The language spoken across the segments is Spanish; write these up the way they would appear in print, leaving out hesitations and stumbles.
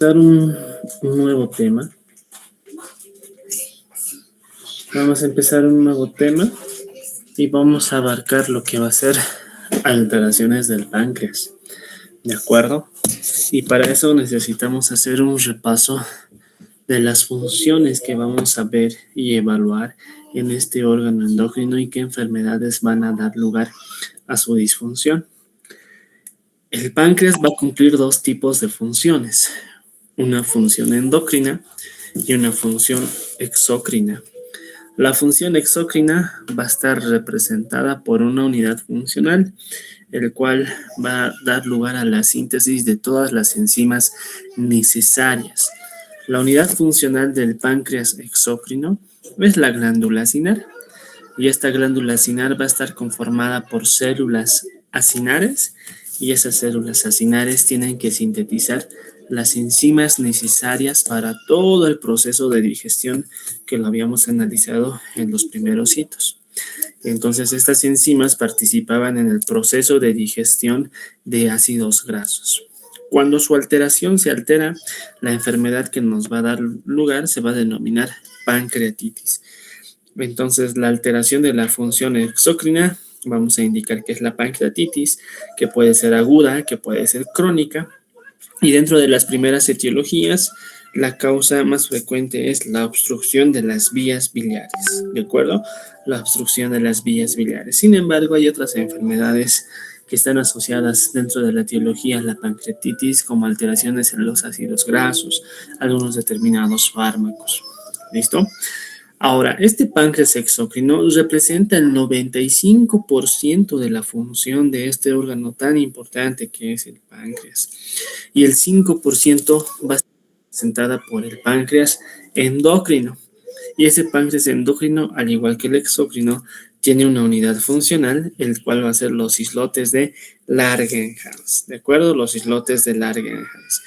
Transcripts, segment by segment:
Dar un nuevo tema. Vamos a empezar un nuevo tema y vamos a abarcar lo que va a ser alteraciones del páncreas. ¿De acuerdo? Y para eso necesitamos hacer un repaso de las funciones que vamos a ver y evaluar en este órgano endocrino y qué enfermedades van a dar lugar a su disfunción. El páncreas va a cumplir dos tipos de funciones, una función endocrina y una función exócrina. La función exócrina va a estar representada por una unidad funcional, el cual va a dar lugar a la síntesis de todas las enzimas necesarias. La unidad funcional del páncreas exócrino es la glándula acinar, y esta glándula acinar va a estar conformada por células acinares, y esas células acinares tienen que sintetizar las enzimas necesarias para todo el proceso de digestión que lo habíamos analizado en los primeros hitos. Entonces, estas enzimas participaban en el proceso de digestión de ácidos grasos. Cuando su alteración se altera, la enfermedad que nos va a dar lugar se va a denominar pancreatitis. Entonces, la alteración de la función exócrina, vamos a indicar que es la pancreatitis, que puede ser aguda, que puede ser crónica. Y dentro de las primeras etiologías, la causa más frecuente es la obstrucción de las vías biliares, ¿de acuerdo? La obstrucción de las vías biliares. Sin embargo, hay otras enfermedades que están asociadas dentro de la etiología a la pancreatitis, como alteraciones en los ácidos grasos, algunos determinados fármacos. ¿Listo? Ahora, este páncreas exócrino representa el 95% de la función de este órgano tan importante que es el páncreas. Y el 5% va a estar representada por el páncreas endocrino. Y ese páncreas endocrino, al igual que el exócrino, tiene una unidad funcional, el cual va a ser los islotes de Langerhans. ¿De acuerdo? Los islotes de Langerhans.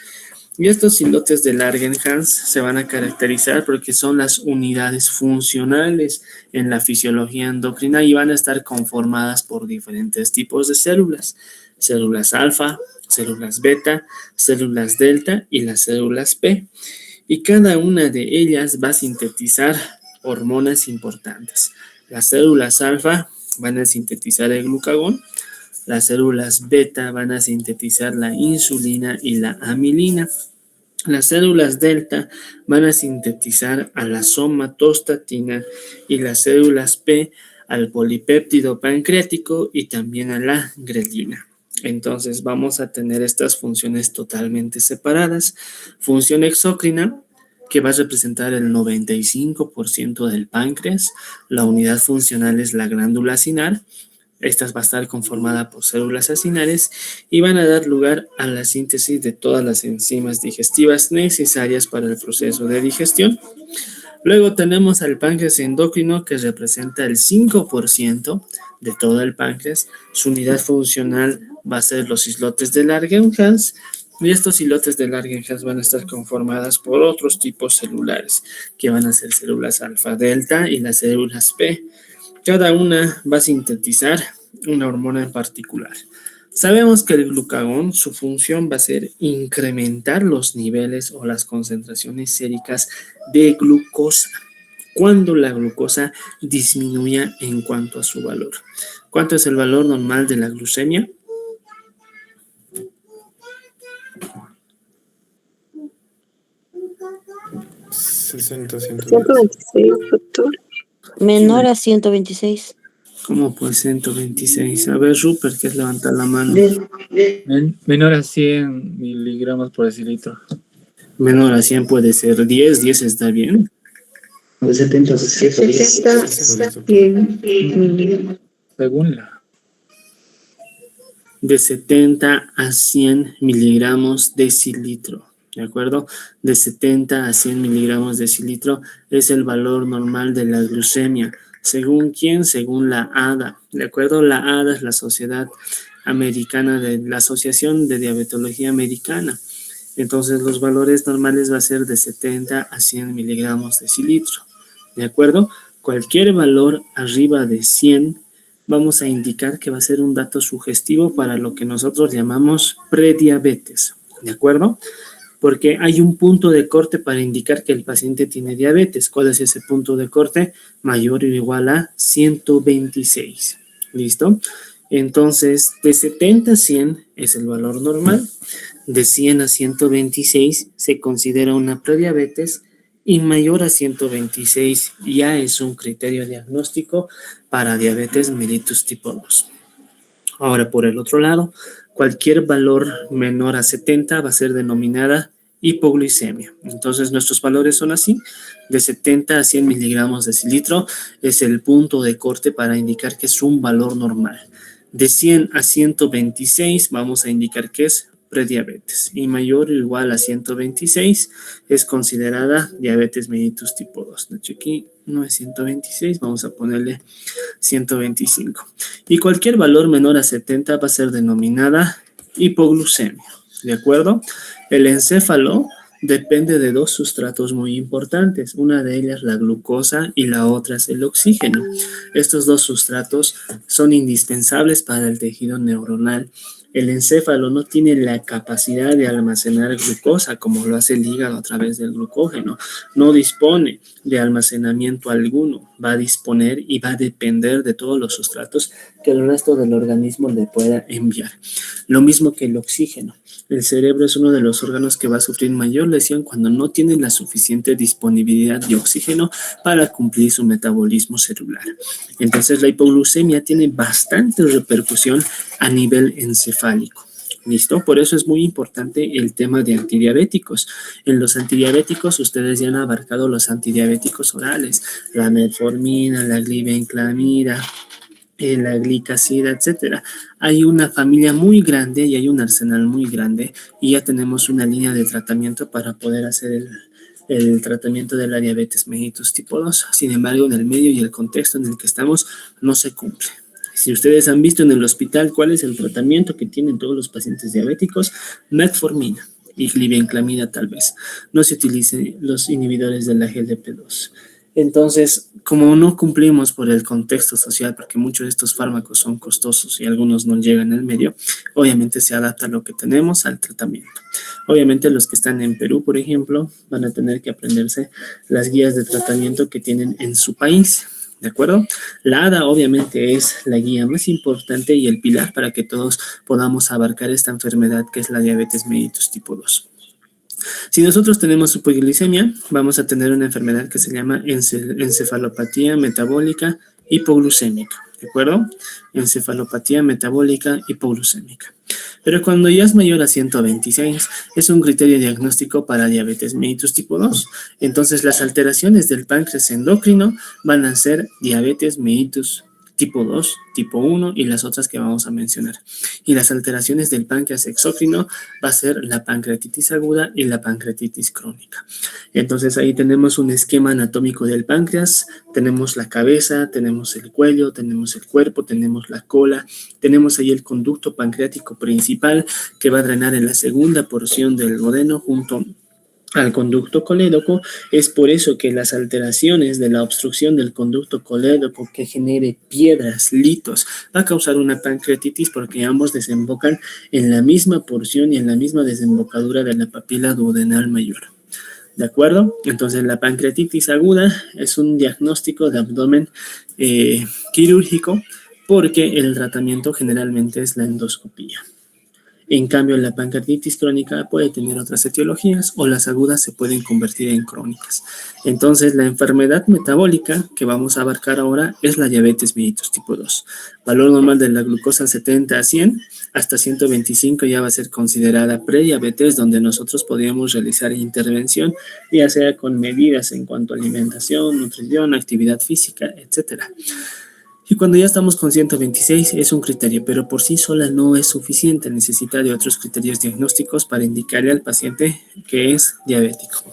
Y estos islotes de Langerhans se van a caracterizar porque son las unidades funcionales en la fisiología endocrina y van a estar conformadas por diferentes tipos de células. Células alfa, células beta, células delta y las células P. Y cada una de ellas va a sintetizar hormonas importantes. Las células alfa van a sintetizar el glucagón, las células beta van a sintetizar la insulina y la amilina. Las células delta van a sintetizar a la somatostatina y las células P al polipéptido pancreático y también a la grelina. Entonces vamos a tener estas funciones totalmente separadas. Función exócrina, que va a representar el 95% del páncreas. La unidad funcional es la glándula acinar. Esta va a estar conformada por células acinares y van a dar lugar a la síntesis de todas las enzimas digestivas necesarias para el proceso de digestión. Luego tenemos al páncreas endocrino, que representa el 5% de todo el páncreas. Su unidad funcional va a ser los islotes de Langerhans, y estos islotes de Langerhans van a estar conformadas por otros tipos celulares, que van a ser células alfa-delta y las células P. Cada una va a sintetizar una hormona en particular. Sabemos que el glucagón, su función va a ser incrementar los niveles o las concentraciones séricas de glucosa cuando la glucosa disminuya en cuanto a su valor. ¿Cuánto es el valor normal de la glucemia? $60, 126, doctor. Menor a 126. ¿Cómo pues 126? A ver, Rupert, que es levantar la mano. Menor a 100 miligramos por decilitro. Menor a 100 puede ser 10, 10 está bien. De 70 a 100 miligramos. Según la. De 70 a 100 miligramos decilitro, ¿de acuerdo? De 70 a 100 miligramos decilitro es el valor normal de la glucemia. ¿Según quién? Según la ADA, ¿de acuerdo? La ADA es la Sociedad Americana la Asociación de Diabetología Americana. Entonces, los valores normales va a ser de 70 a 100 miligramos decilitro, ¿de acuerdo? Cualquier valor arriba de 100 vamos a indicar que va a ser un dato sugestivo para lo que nosotros llamamos prediabetes, ¿de acuerdo? porque hay un punto de corte para indicar que el paciente tiene diabetes. ¿Cuál es ese punto de corte? Mayor o igual a 126. ¿Listo? Entonces, de 70 a 100 es el valor normal. De 100 a 126 se considera una prediabetes y mayor a 126 ya es un criterio diagnóstico para diabetes mellitus tipo 2. Ahora, por el otro lado, cualquier valor menor a 70 va a ser denominada hipoglucemia. Entonces, nuestros valores son así. De 70 a 100 miligramos decilitro es el punto de corte para indicar que es un valor normal. De 100 a 126 vamos a indicar que es prediabetes. Y mayor o igual a 126 es considerada diabetes mellitus tipo 2. De hecho, aquí no es 126, vamos a ponerle 125. Y cualquier valor menor a 70 va a ser denominada hipoglucemia. ¿De acuerdo? El encéfalo depende de dos sustratos muy importantes. Una de ellas la glucosa y la otra es el oxígeno. Estos dos sustratos son indispensables para el tejido neuronal. El encéfalo no tiene la capacidad de almacenar glucosa como lo hace el hígado a través del glucógeno. No dispone de almacenamiento alguno. Va a disponer y va a depender de todos los sustratos que el resto del organismo le pueda enviar. Lo mismo que el oxígeno. El cerebro es uno de los órganos que va a sufrir mayor lesión cuando no tiene la suficiente disponibilidad de oxígeno para cumplir su metabolismo celular. Entonces, la hipoglucemia tiene bastante repercusión a nivel encefálico. ¿Listo? Por eso es muy importante el tema de antidiabéticos. En los antidiabéticos, ustedes ya han abarcado los antidiabéticos orales, la metformina, la glibenclamida, la glicacida, etcétera. Hay una familia muy grande y hay un arsenal muy grande y ya tenemos una línea de tratamiento para poder hacer el tratamiento de la diabetes mellitus tipo 2. Sin embargo, en el medio y el contexto en el que estamos no se cumple. Si ustedes han visto en el hospital cuál es el tratamiento que tienen todos los pacientes diabéticos, metformina y glibenclamida tal vez. No se utilicen los inhibidores de la GLP-2. Entonces, como no cumplimos por el contexto social, porque muchos de estos fármacos son costosos y algunos no llegan al medio, obviamente se adapta lo que tenemos al tratamiento. Obviamente los que están en Perú, por ejemplo, van a tener que aprenderse las guías de tratamiento que tienen en su país, ¿de acuerdo? La ADA obviamente es la guía más importante y el pilar para que todos podamos abarcar esta enfermedad que es la diabetes mellitus tipo 2. Si nosotros tenemos hipoglucemia, vamos a tener una enfermedad que se llama encefalopatía metabólica hipoglucémica, ¿de acuerdo? Encefalopatía metabólica hipoglucémica. Pero cuando ya es mayor a 126, es un criterio diagnóstico para diabetes mellitus tipo 2. Entonces, las alteraciones del páncreas endocrino van a ser diabetes mellitus tipo 2, tipo 1 y las otras que vamos a mencionar. Y las alteraciones del páncreas exócrino va a ser la pancreatitis aguda y la pancreatitis crónica. Entonces ahí tenemos un esquema anatómico del páncreas, tenemos la cabeza, tenemos el cuello, tenemos el cuerpo, tenemos la cola, tenemos ahí el conducto pancreático principal que va a drenar en la segunda porción del duodeno junto al conducto colédoco. Es por eso que las alteraciones de la obstrucción del conducto colédoco que genere piedras, litos, va a causar una pancreatitis porque ambos desembocan en la misma porción y en la misma desembocadura de la papila duodenal mayor. ¿De acuerdo? Entonces la pancreatitis aguda es un diagnóstico de abdomen quirúrgico porque el tratamiento generalmente es la endoscopía. En cambio, la pancreatitis crónica puede tener otras etiologías o las agudas se pueden convertir en crónicas. Entonces, la enfermedad metabólica que vamos a abarcar ahora es la diabetes mellitus tipo 2. Valor normal de la glucosa 70 a 100, hasta 125 ya va a ser considerada prediabetes, donde nosotros podríamos realizar intervención, ya sea con medidas en cuanto a alimentación, nutrición, actividad física, etcétera. Y cuando ya estamos con 126 es un criterio, pero por sí sola no es suficiente, necesita de otros criterios diagnósticos para indicarle al paciente que es diabético.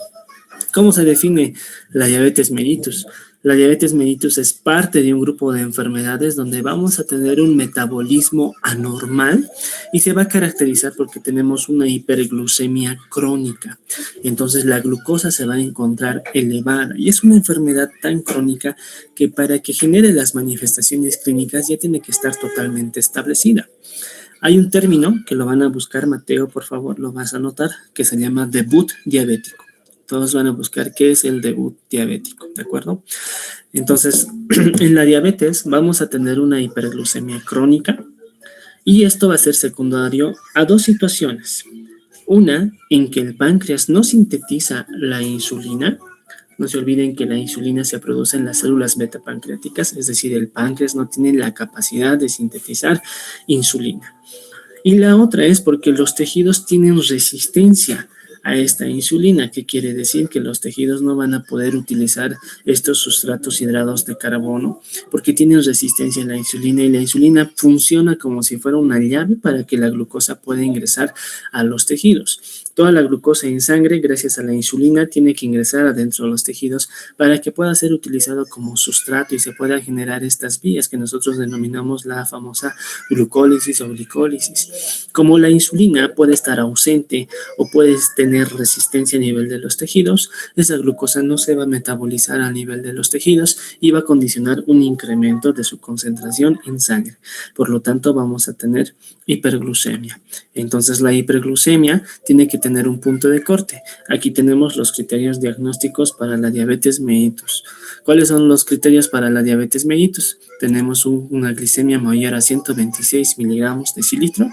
¿Cómo se define la diabetes mellitus? La diabetes mellitus es parte de un grupo de enfermedades donde vamos a tener un metabolismo anormal y se va a caracterizar porque tenemos una hiperglucemia crónica. Entonces la glucosa se va a encontrar elevada y es una enfermedad tan crónica que para que genere las manifestaciones clínicas ya tiene que estar totalmente establecida. Hay un término que lo van a buscar, Mateo, por favor, lo vas a anotar, que se llama debut diabético. Todos van a buscar qué es el debut diabético, ¿de acuerdo? Entonces, en la diabetes vamos a tener una hiperglucemia crónica y esto va a ser secundario a dos situaciones. Una, en que el páncreas no sintetiza la insulina. No se olviden que la insulina se produce en las células beta-pancreáticas, es decir, el páncreas no tiene la capacidad de sintetizar insulina. Y la otra es porque los tejidos tienen resistencia a esta insulina, que quiere decir que los tejidos no van a poder utilizar estos sustratos hidrados de carbono porque tienen resistencia a la insulina y la insulina funciona como si fuera una llave para que la glucosa pueda ingresar a los tejidos. Toda la glucosa en sangre, gracias a la insulina, tiene que ingresar adentro de los tejidos para que pueda ser utilizado como sustrato y se pueda generar estas vías que nosotros denominamos la famosa glucólisis o glicólisis. Como la insulina puede estar ausente o puede tener resistencia a nivel de los tejidos, esa glucosa no se va a metabolizar a nivel de los tejidos y va a condicionar un incremento de su concentración en sangre. Por lo tanto, vamos a tener hiperglucemia. Entonces, la hiperglucemia tiene que tener un punto de corte. Aquí tenemos los criterios diagnósticos para la diabetes mellitus. ¿Cuáles son los criterios para la diabetes mellitus? Tenemos una glicemia mayor a 126 miligramos decilitro.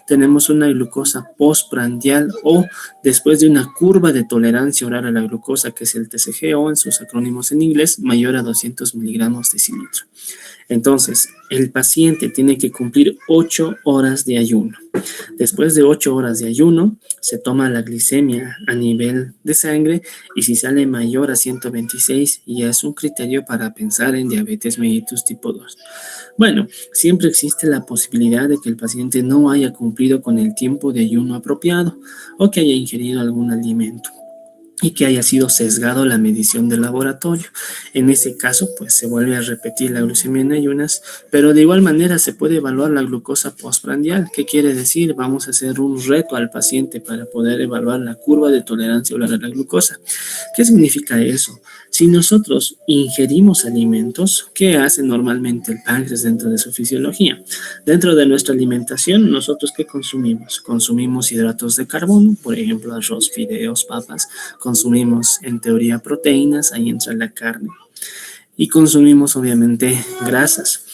Tenemos una glucosa postprandial o después de una curva de tolerancia oral a la glucosa, que es el TSG o en sus acrónimos en inglés, mayor a 200 miligramos decilitro. Entonces, el paciente tiene que cumplir 8 horas de ayuno. Después de 8 horas de ayuno, se toma la glicemia a nivel de sangre y si sale mayor a 126, ya es un criterio para pensar en diabetes mellitus tipo 2. Bueno, siempre existe la posibilidad de que el paciente no haya cumplido con el tiempo de ayuno apropiado o que haya ingerido algún alimento y que haya sido sesgado la medición del laboratorio. En ese caso, pues se vuelve a repetir la glucemia en ayunas, pero de igual manera se puede evaluar la glucosa postprandial. ¿Qué quiere decir? Vamos a hacer un reto al paciente para poder evaluar la curva de tolerancia oral a la glucosa. ¿Qué significa eso? Si nosotros ingerimos alimentos, ¿qué hace normalmente el páncreas dentro de su fisiología? Dentro de nuestra alimentación, ¿nosotros qué consumimos? Consumimos hidratos de carbono, por ejemplo, arroz, fideos, papas. Consumimos, en teoría, proteínas, ahí entra la carne. Y consumimos, obviamente, grasas.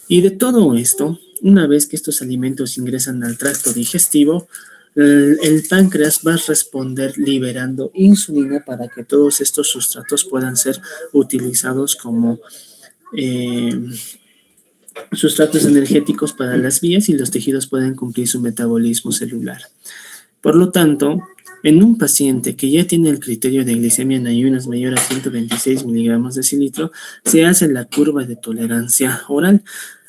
Y de todo esto, una vez que estos alimentos ingresan al tracto digestivo, el páncreas va a responder liberando insulina para que todos estos sustratos puedan ser utilizados como sustratos energéticos para las vías y los tejidos puedan cumplir su metabolismo celular. Por lo tanto, en un paciente que ya tiene el criterio de glicemia en ayunas mayor a 126 miligramos decilitro, se hace la curva de tolerancia oral.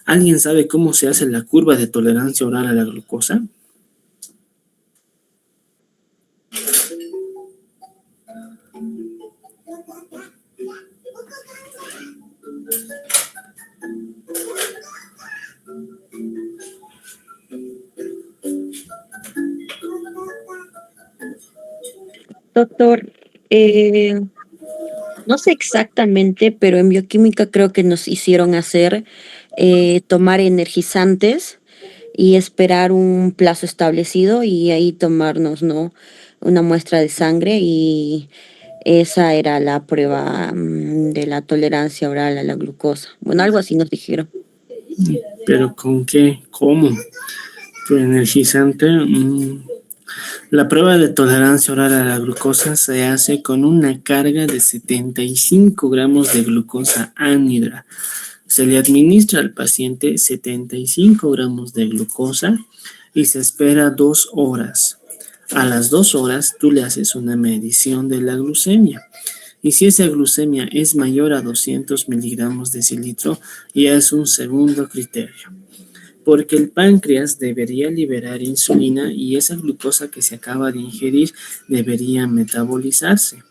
¿Alguien sabe cómo se hace la curva de tolerancia oral a la glucosa? Doctor, no sé exactamente, pero en bioquímica creo que nos hicieron hacer tomar energizantes y esperar un plazo establecido y ahí tomarnos, ¿no? Una muestra de sangre y esa era la prueba de la tolerancia oral a la glucosa. Bueno, algo así nos dijeron. ¿Pero con qué? ¿Cómo? ¿Tu energizante? La prueba de tolerancia oral a la glucosa se hace con una carga de 75 gramos de glucosa anhidra. Se le administra al paciente 75 gramos de glucosa y se espera 2 horas. A las 2 horas tú le haces una medición de la glucemia. Y si esa glucemia es mayor a 200 miligramos decilitro, ya es un segundo criterio. Porque el páncreas debería liberar insulina y esa glucosa que se acaba de ingerir debería metabolizarse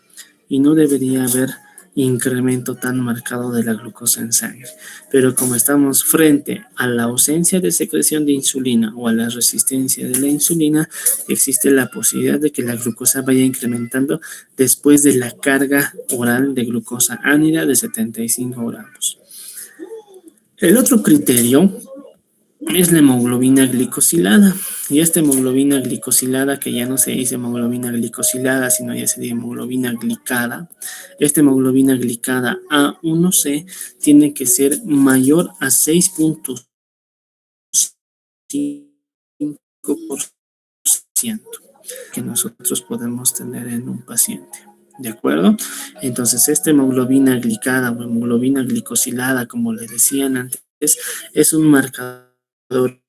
y no debería haber incremento tan marcado de la glucosa en sangre. Pero como estamos frente a la ausencia de secreción de insulina o a la resistencia de la insulina, existe la posibilidad de que la glucosa vaya incrementando después de la carga oral de glucosa anhidra de 75 gramos. El otro criterio es la hemoglobina glicosilada. Y esta hemoglobina glicosilada, que ya no se dice hemoglobina glicosilada, sino ya se dice hemoglobina glicada, esta hemoglobina glicada A1C tiene que ser mayor a 6.5% que nosotros podemos tener en un paciente. ¿De acuerdo? Entonces, esta hemoglobina glicada o hemoglobina glicosilada, como le decían antes, es un marcador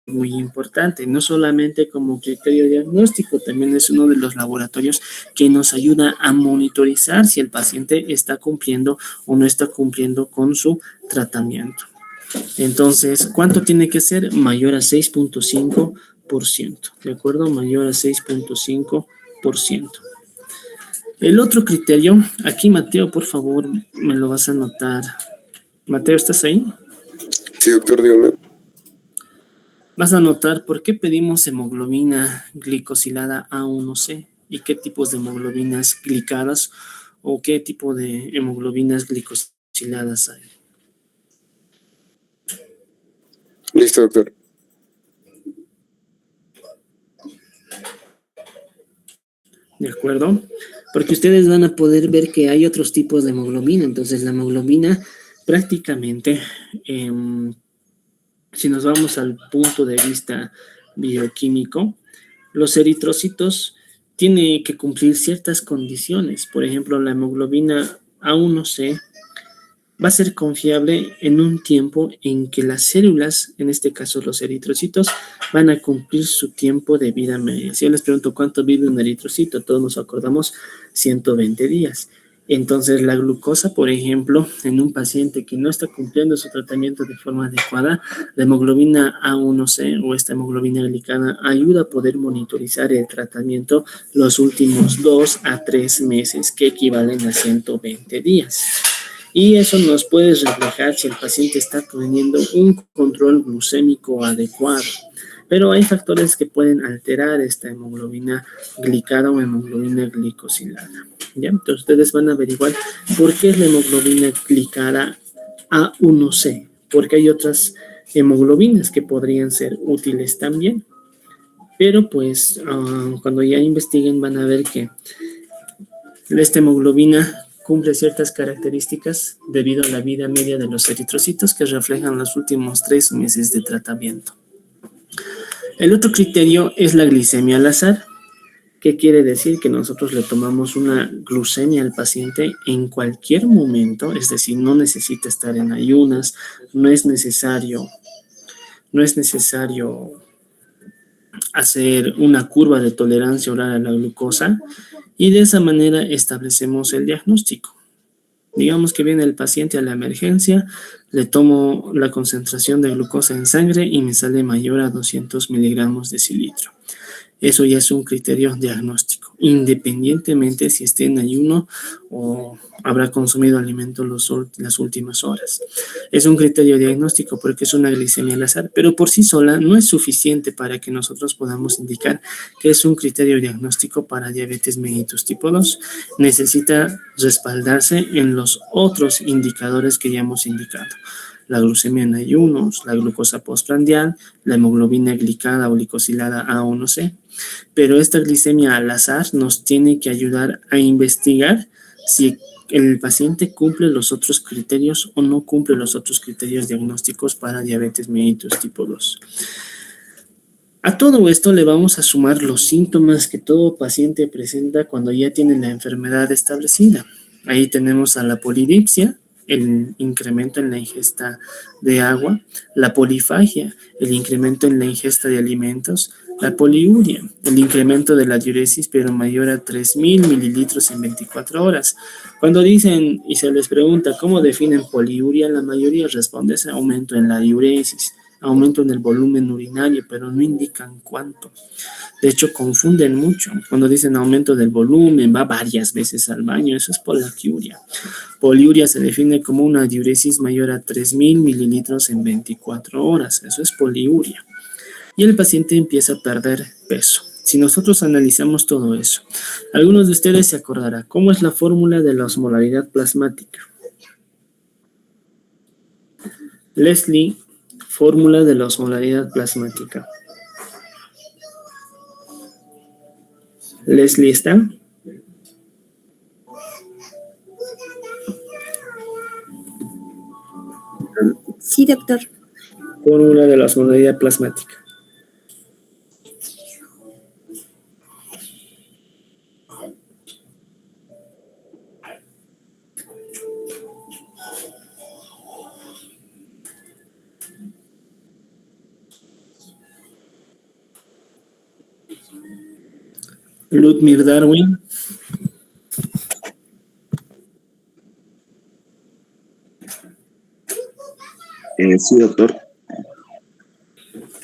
muy importante, no solamente como criterio diagnóstico, también es uno de los laboratorios que nos ayuda a monitorizar si el paciente está cumpliendo o no está cumpliendo con su tratamiento. Entonces, ¿cuánto tiene que ser? Mayor a 6.5%, ¿de acuerdo? Mayor a 6.5%. El otro criterio, aquí Mateo, por favor, me lo vas a anotar. Mateo, ¿estás ahí? Sí, doctor, dígame. Vas a anotar por qué pedimos hemoglobina glicosilada A1C y qué tipos de hemoglobinas glicadas o qué tipo de hemoglobinas glicosiladas hay. Listo, doctor. ¿De acuerdo? Porque ustedes van a poder ver que hay otros tipos de hemoglobina. Entonces, la hemoglobina prácticamente, si nos vamos al punto de vista bioquímico, los eritrocitos tienen que cumplir ciertas condiciones. Por ejemplo, la hemoglobina A1C va a ser confiable en un tiempo en que las células, en este caso los eritrocitos, van a cumplir su tiempo de vida media. Si yo les pregunto cuánto vive un eritrocito, todos nos acordamos 120 días. Entonces, la glucosa, por ejemplo, en un paciente que no está cumpliendo su tratamiento de forma adecuada, la hemoglobina A1C o esta hemoglobina glicada ayuda a poder monitorizar el tratamiento los últimos 2 a 3 meses, que equivalen a 120 días. Y eso nos puede reflejar si el paciente está teniendo un control glucémico adecuado. Pero hay factores que pueden alterar esta hemoglobina glicada o hemoglobina glicosilada. ¿Ya? Entonces ustedes van a averiguar por qué es la hemoglobina glicada A1C, porque hay otras hemoglobinas que podrían ser útiles también. Pero pues cuando ya investiguen van a ver que esta hemoglobina cumple ciertas características debido a la vida media de los eritrocitos que reflejan los últimos 3 meses de tratamiento. El otro criterio es la glicemia al azar. ¿Qué quiere decir? Que nosotros le tomamos una glucemia al paciente en cualquier momento, es decir, no necesita estar en ayunas, no es necesario hacer una curva de tolerancia oral a la glucosa, y de esa manera establecemos el diagnóstico. Digamos que viene el paciente a la emergencia, le tomo la concentración de glucosa en sangre y me sale mayor a 200 miligramos de decilitro. Eso ya es un criterio diagnóstico, independientemente si esté en ayuno o habrá consumido alimento las últimas horas. Es un criterio diagnóstico porque es una glicemia al azar, pero por sí sola no es suficiente para que nosotros podamos indicar que es un criterio diagnóstico para diabetes mellitus tipo 2. Necesita respaldarse en los otros indicadores que ya hemos indicado: la glucemia en ayunos, la glucosa postprandial, la hemoglobina glicada o glicosilada A1C. Pero esta glicemia al azar nos tiene que ayudar a investigar si el paciente cumple los otros criterios o no cumple los otros criterios diagnósticos para diabetes mellitus tipo 2. A todo esto le vamos a sumar los síntomas que todo paciente presenta cuando ya tiene la enfermedad establecida. Ahí tenemos a la polidipsia, el incremento en la ingesta de agua, la polifagia, el incremento en la ingesta de alimentos, la poliuria, el incremento de la diuresis, pero mayor a 3.000 mililitros en 24 horas. Cuando dicen y se les pregunta cómo definen poliuria, la mayoría responde ese aumento en la diuresis, aumento en el volumen urinario, pero no indican cuánto. De hecho, confunden mucho. Cuando dicen aumento del volumen, va varias veces al baño, eso es poliuria. Poliuria se define como una diuresis mayor a 3.000 mililitros en 24 horas, eso es poliuria. Y el paciente empieza a perder peso. Si nosotros analizamos todo eso, algunos de ustedes se acordarán cómo es la fórmula de la osmolaridad plasmática. Leslie Fórmula de la osmolaridad plasmática. ¿Les lista? Sí, doctor. Fórmula de la osmolaridad plasmática. Ludmir Darwin. Sí, doctor.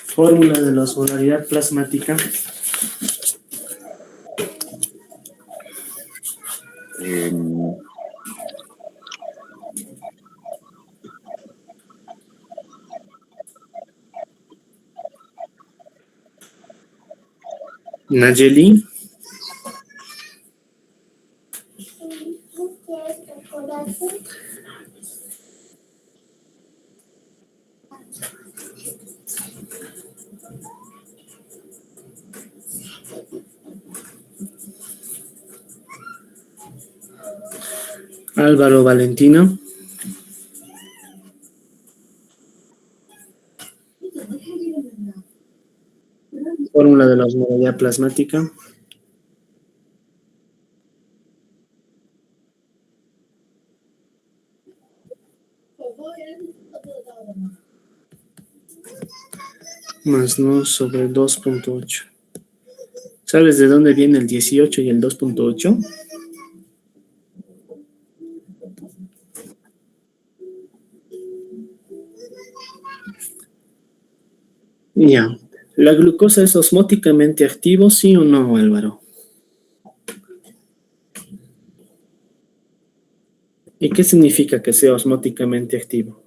Fórmula de la osmolaridad plasmática. Nayeli. Álvaro Valentino. Fórmula de la osmolaridad plasmática. Más no sobre 2.8. ¿Sabes de dónde viene el 18 y el 2.8? Ya. ¿La glucosa es osmóticamente activo, sí o no, Álvaro? ¿Y qué significa que sea osmóticamente activo?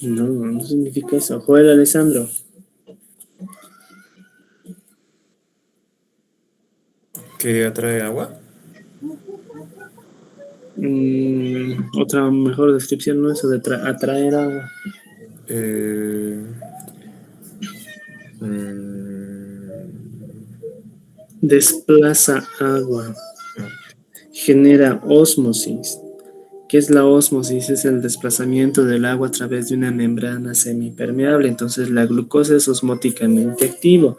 No, no significa eso. Joel Alessandro. ¿Que atrae agua? Otra mejor descripción, ¿no? Eso de atraer agua. Desplaza agua. Genera ósmosis. ¿Qué es la ósmosis? Es el desplazamiento del agua a través de una membrana semipermeable. Entonces la glucosa es osmóticamente activo.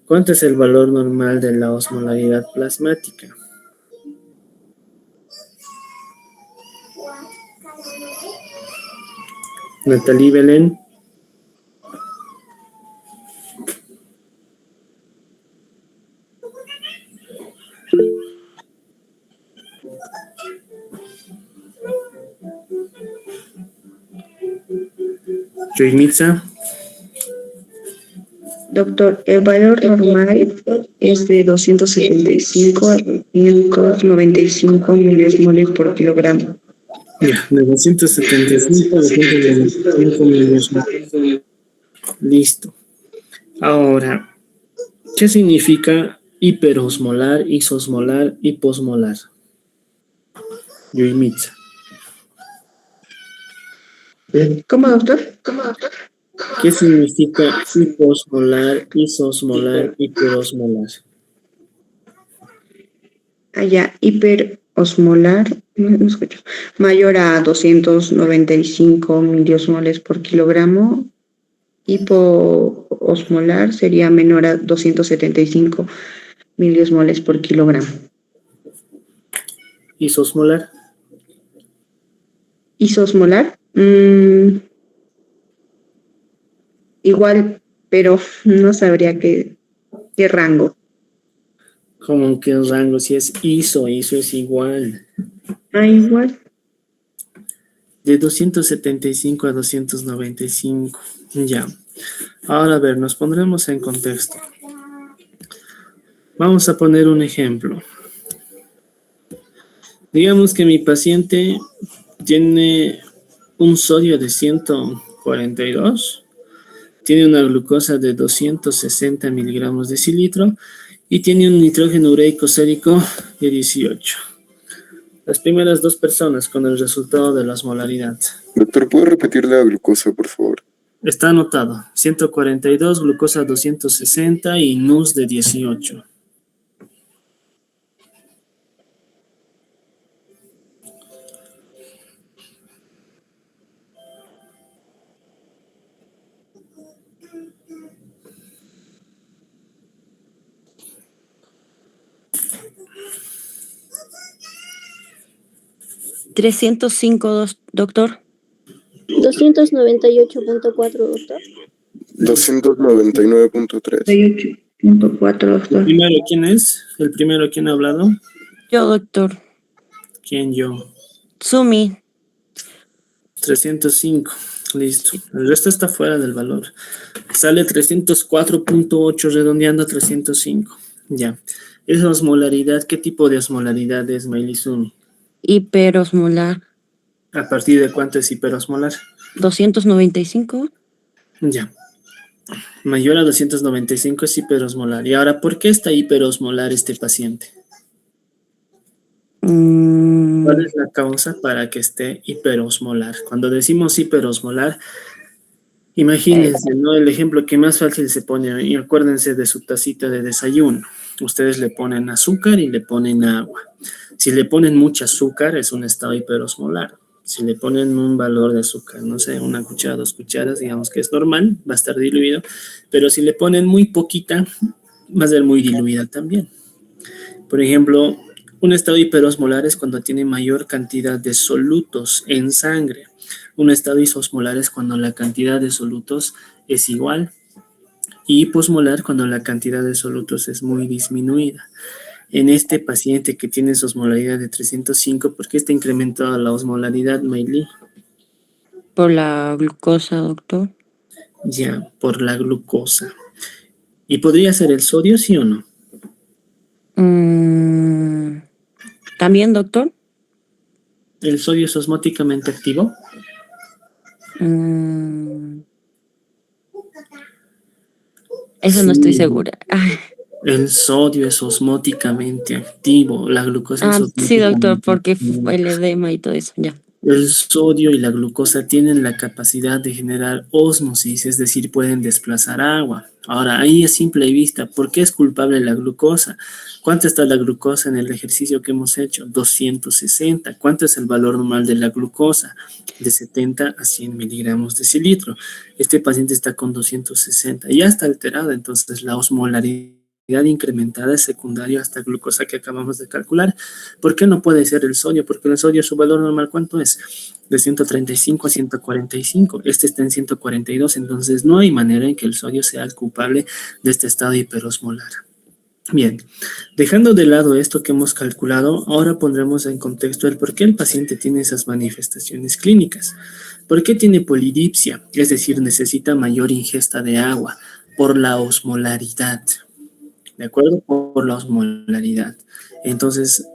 ¿Cuánto es el valor normal de la osmolaridad plasmática? Natalie Belén. Joy Mitza. Doctor, el valor normal es de 275 a 295 milismoles por kilogramo. Ya, de 275 a 295 miliosmoles. Listo. Ahora, ¿qué significa hiperosmolar, isosmolar y posmolar? Joy Mitza. ¿Cómo, doctor? ¿Qué significa hiposmolar, isosmolar, hiperosmolar? Allá, hiperosmolar, no escucho, mayor a 295 miliosmoles por kilogramo. Hipoosmolar sería menor a 275 miliosmoles por kilogramo. Isosmolar. Isosmolar, igual, pero no sabría qué rango. ¿Cómo que rango? Si es iso es igual. Igual. De 275 a 295. Ya. Ahora, a ver, nos pondremos en contexto. Vamos a poner un ejemplo. Digamos que mi paciente tiene un sodio de 142, tiene una glucosa de 260 miligramos de cilitro y tiene un nitrógeno ureico sérico de 18. Las primeras dos personas con el resultado de la osmolaridad. Doctor, ¿puedo repetir la glucosa, por favor? Está anotado, 142, glucosa 260 y NUS de 18. $305, doctor. 298.4, doctor. 299.3. 38.4, doctor. ¿Primero quién es? ¿El primero quién ha hablado? Yo, doctor. ¿Quién? Yo. Sumi. 305. Listo. El resto está fuera del valor. Sale 304.8 redondeando a 305. Ya. Esa osmolaridad, ¿qué tipo de osmolaridad es, Mailizumi? Hiperosmolar. ¿A partir de cuánto es hiperosmolar? 295. Ya. Mayor a 295 es hiperosmolar. Y ahora, ¿por qué está hiperosmolar este paciente? ¿Cuál es la causa para que esté hiperosmolar? Cuando decimos hiperosmolar, imagínense, ¿no? El ejemplo que más fácil se pone, y acuérdense de su tacita de desayuno. Ustedes le ponen azúcar y le ponen agua. Si le ponen mucho azúcar, es un estado hiperosmolar. Si le ponen un valor de azúcar, no sé, una cuchara, 2 cucharas, digamos que es normal, va a estar diluido. Pero si le ponen muy poquita, va a ser muy diluida también. Por ejemplo, un estado hiperosmolar es cuando tiene mayor cantidad de solutos en sangre. Un estado isosmolar es cuando la cantidad de solutos es igual. Y hiposmolar cuando la cantidad de solutos es muy disminuida. En este paciente que tiene osmolaridad de 305, ¿por qué está incrementada la osmolaridad, Mayli? Por la glucosa, doctor. Ya, por la glucosa. ¿Y podría ser el sodio, sí o no? ¿También, doctor? ¿El sodio es osmóticamente activo? Eso no estoy segura. El sodio es osmóticamente activo, la glucosa es Sí, doctor, osmóticamente porque activa. el edema y todo eso, ya. El sodio y la glucosa tienen la capacidad de generar ósmosis, es decir, pueden desplazar agua. Ahora, ahí a simple vista, ¿por qué es culpable la glucosa? ¿Cuánto está la glucosa en el ejercicio que hemos hecho? 260. ¿Cuánto es el valor normal de la glucosa? De 70 a 100 miligramos de cilitro. Este paciente está con 260. Ya está alterada, entonces la osmolaridad incrementada es secundaria a esta glucosa que acabamos de calcular. ¿Por qué no puede ser el sodio? Porque el sodio, su valor normal, ¿cuánto es? De 135 a 145. Este está en 142, entonces no hay manera en que el sodio sea el culpable de este estado hiperosmolar. Bien, dejando de lado esto que hemos calculado, ahora pondremos en contexto el por qué el paciente tiene esas manifestaciones clínicas. ¿Por qué tiene polidipsia? Es decir, necesita mayor ingesta de agua por la osmolaridad. ¿De acuerdo? Por la osmolaridad. Entonces,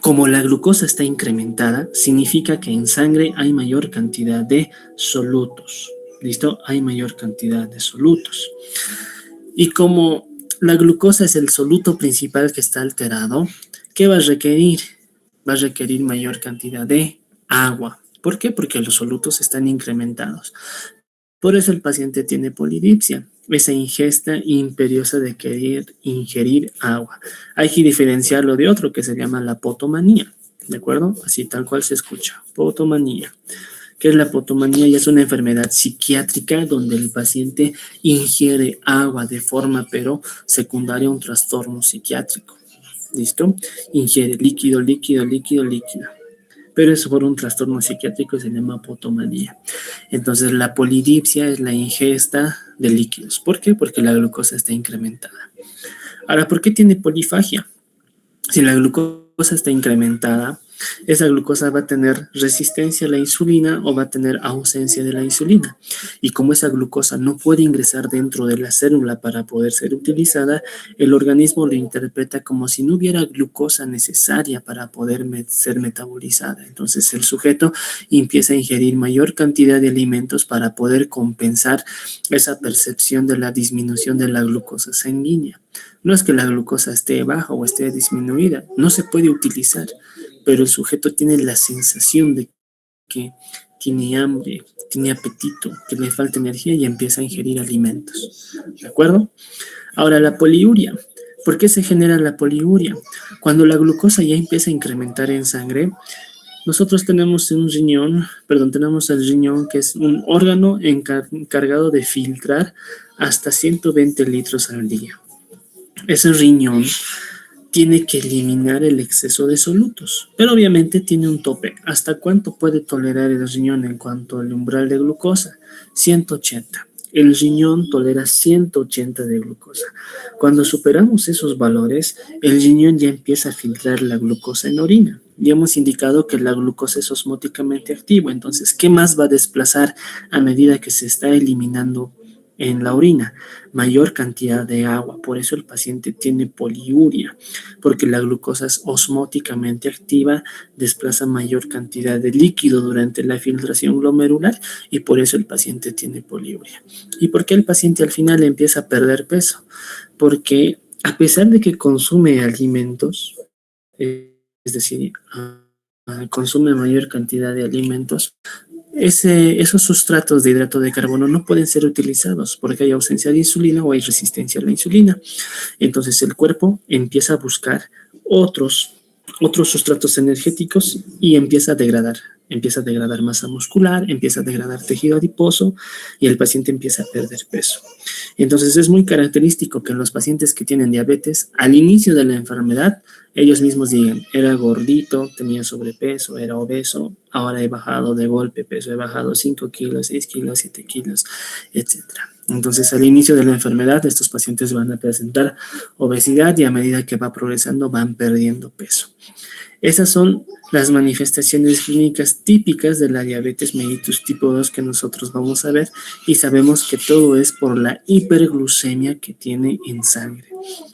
como la glucosa está incrementada, significa que en sangre hay mayor cantidad de solutos. ¿Listo? Hay mayor cantidad de solutos. Y como la glucosa es el soluto principal que está alterado, ¿qué va a requerir? Va a requerir mayor cantidad de agua. ¿Por qué? Porque los solutos están incrementados. Por eso el paciente tiene polidipsia, esa ingesta imperiosa de querer ingerir agua. Hay que diferenciarlo de otro que se llama la potomanía, ¿de acuerdo? Así tal cual se escucha, potomanía. ¿Qué es la potomanía? Y es una enfermedad psiquiátrica donde el paciente ingiere agua de forma pero secundaria a un trastorno psiquiátrico. ¿Listo? Ingiere líquido, líquido, líquido, líquido. Pero eso por un trastorno psiquiátrico se llama potomanía. Entonces la polidipsia es la ingesta de líquidos. ¿Por qué? Porque la glucosa está incrementada. Ahora, ¿por qué tiene polifagia? Si la glucosa está incrementada, Esa glucosa va a tener resistencia a la insulina o va a tener ausencia de la insulina. Y como esa glucosa no puede ingresar dentro de la célula para poder ser utilizada, el organismo lo interpreta como si no hubiera glucosa necesaria para poder ser metabolizada. Entonces el sujeto empieza a ingerir mayor cantidad de alimentos para poder compensar esa percepción de la disminución de la glucosa sanguínea. No es que la glucosa esté baja o esté disminuida, no se puede utilizar, pero el sujeto tiene la sensación de que tiene hambre, tiene apetito, que le falta energía y empieza a ingerir alimentos. ¿De acuerdo? Ahora, la poliuria. ¿Por qué se genera la poliuria? Cuando la glucosa ya empieza a incrementar en sangre, nosotros tenemos tenemos el riñón, que es un órgano encargado de filtrar hasta 120 litros al día. Ese riñón tiene que eliminar el exceso de solutos, pero obviamente tiene un tope. ¿Hasta cuánto puede tolerar el riñón en cuanto al umbral de glucosa? 180. El riñón tolera 180 de glucosa. Cuando superamos esos valores, el riñón ya empieza a filtrar la glucosa en orina. Ya hemos indicado que la glucosa es osmóticamente activa, entonces, ¿qué más va a desplazar a medida que se está eliminando en la orina? Mayor cantidad de agua. Por eso el paciente tiene poliuria, porque la glucosa es osmóticamente activa, desplaza mayor cantidad de líquido durante la filtración glomerular y por eso el paciente tiene poliuria. ¿Y por qué el paciente al final empieza a perder peso? Porque a pesar de que consume alimentos, es decir, consume mayor cantidad de alimentos, esos sustratos de hidrato de carbono no pueden ser utilizados porque hay ausencia de insulina o hay resistencia a la insulina. Entonces el cuerpo empieza a buscar otros sustratos energéticos y empieza a degradar masa muscular, empieza a degradar tejido adiposo y el paciente empieza a perder peso. Entonces es muy característico que los pacientes que tienen diabetes, al inicio de la enfermedad, ellos mismos digan, era gordito, tenía sobrepeso, era obeso, ahora he bajado de golpe peso, he bajado 5 kilos, 6 kilos, 7 kilos, etc. Entonces, al inicio de la enfermedad, estos pacientes van a presentar obesidad y a medida que va progresando van perdiendo peso. Esas son las manifestaciones clínicas típicas de la diabetes mellitus tipo 2 que nosotros vamos a ver y sabemos que todo es por la hiperglucemia que tiene en sangre.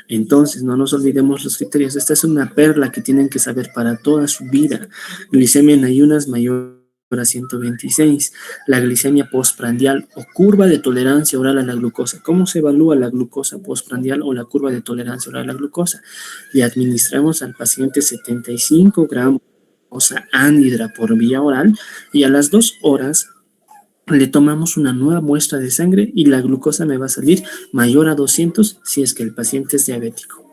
Entonces, no nos olvidemos los criterios. Esta es una perla que tienen que saber para toda su vida. Glicemia en ayunas mayor a 126, la glicemia postprandial o curva de tolerancia oral a la glucosa. ¿Cómo se evalúa la glucosa postprandial o la curva de tolerancia oral a la glucosa? Le administramos al paciente 75 gramos de glucosa anhidra por vía oral y a las 2 horas le tomamos una nueva muestra de sangre y la glucosa me va a salir mayor a 200 si es que el paciente es diabético.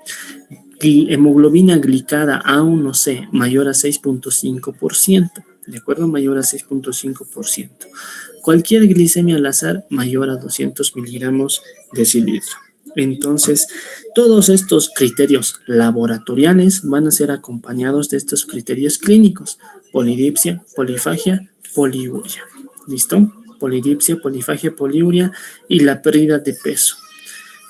Hemoglobina glicada A1C mayor a 6.5%. ¿De acuerdo? Mayor a 6.5%. Cualquier glicemia al azar mayor a 200 miligramos decilitro. Entonces, todos estos criterios laboratoriales van a ser acompañados de estos criterios clínicos: polidipsia, polifagia, poliuria. ¿Listo? Polidipsia, polifagia, poliuria y la pérdida de peso.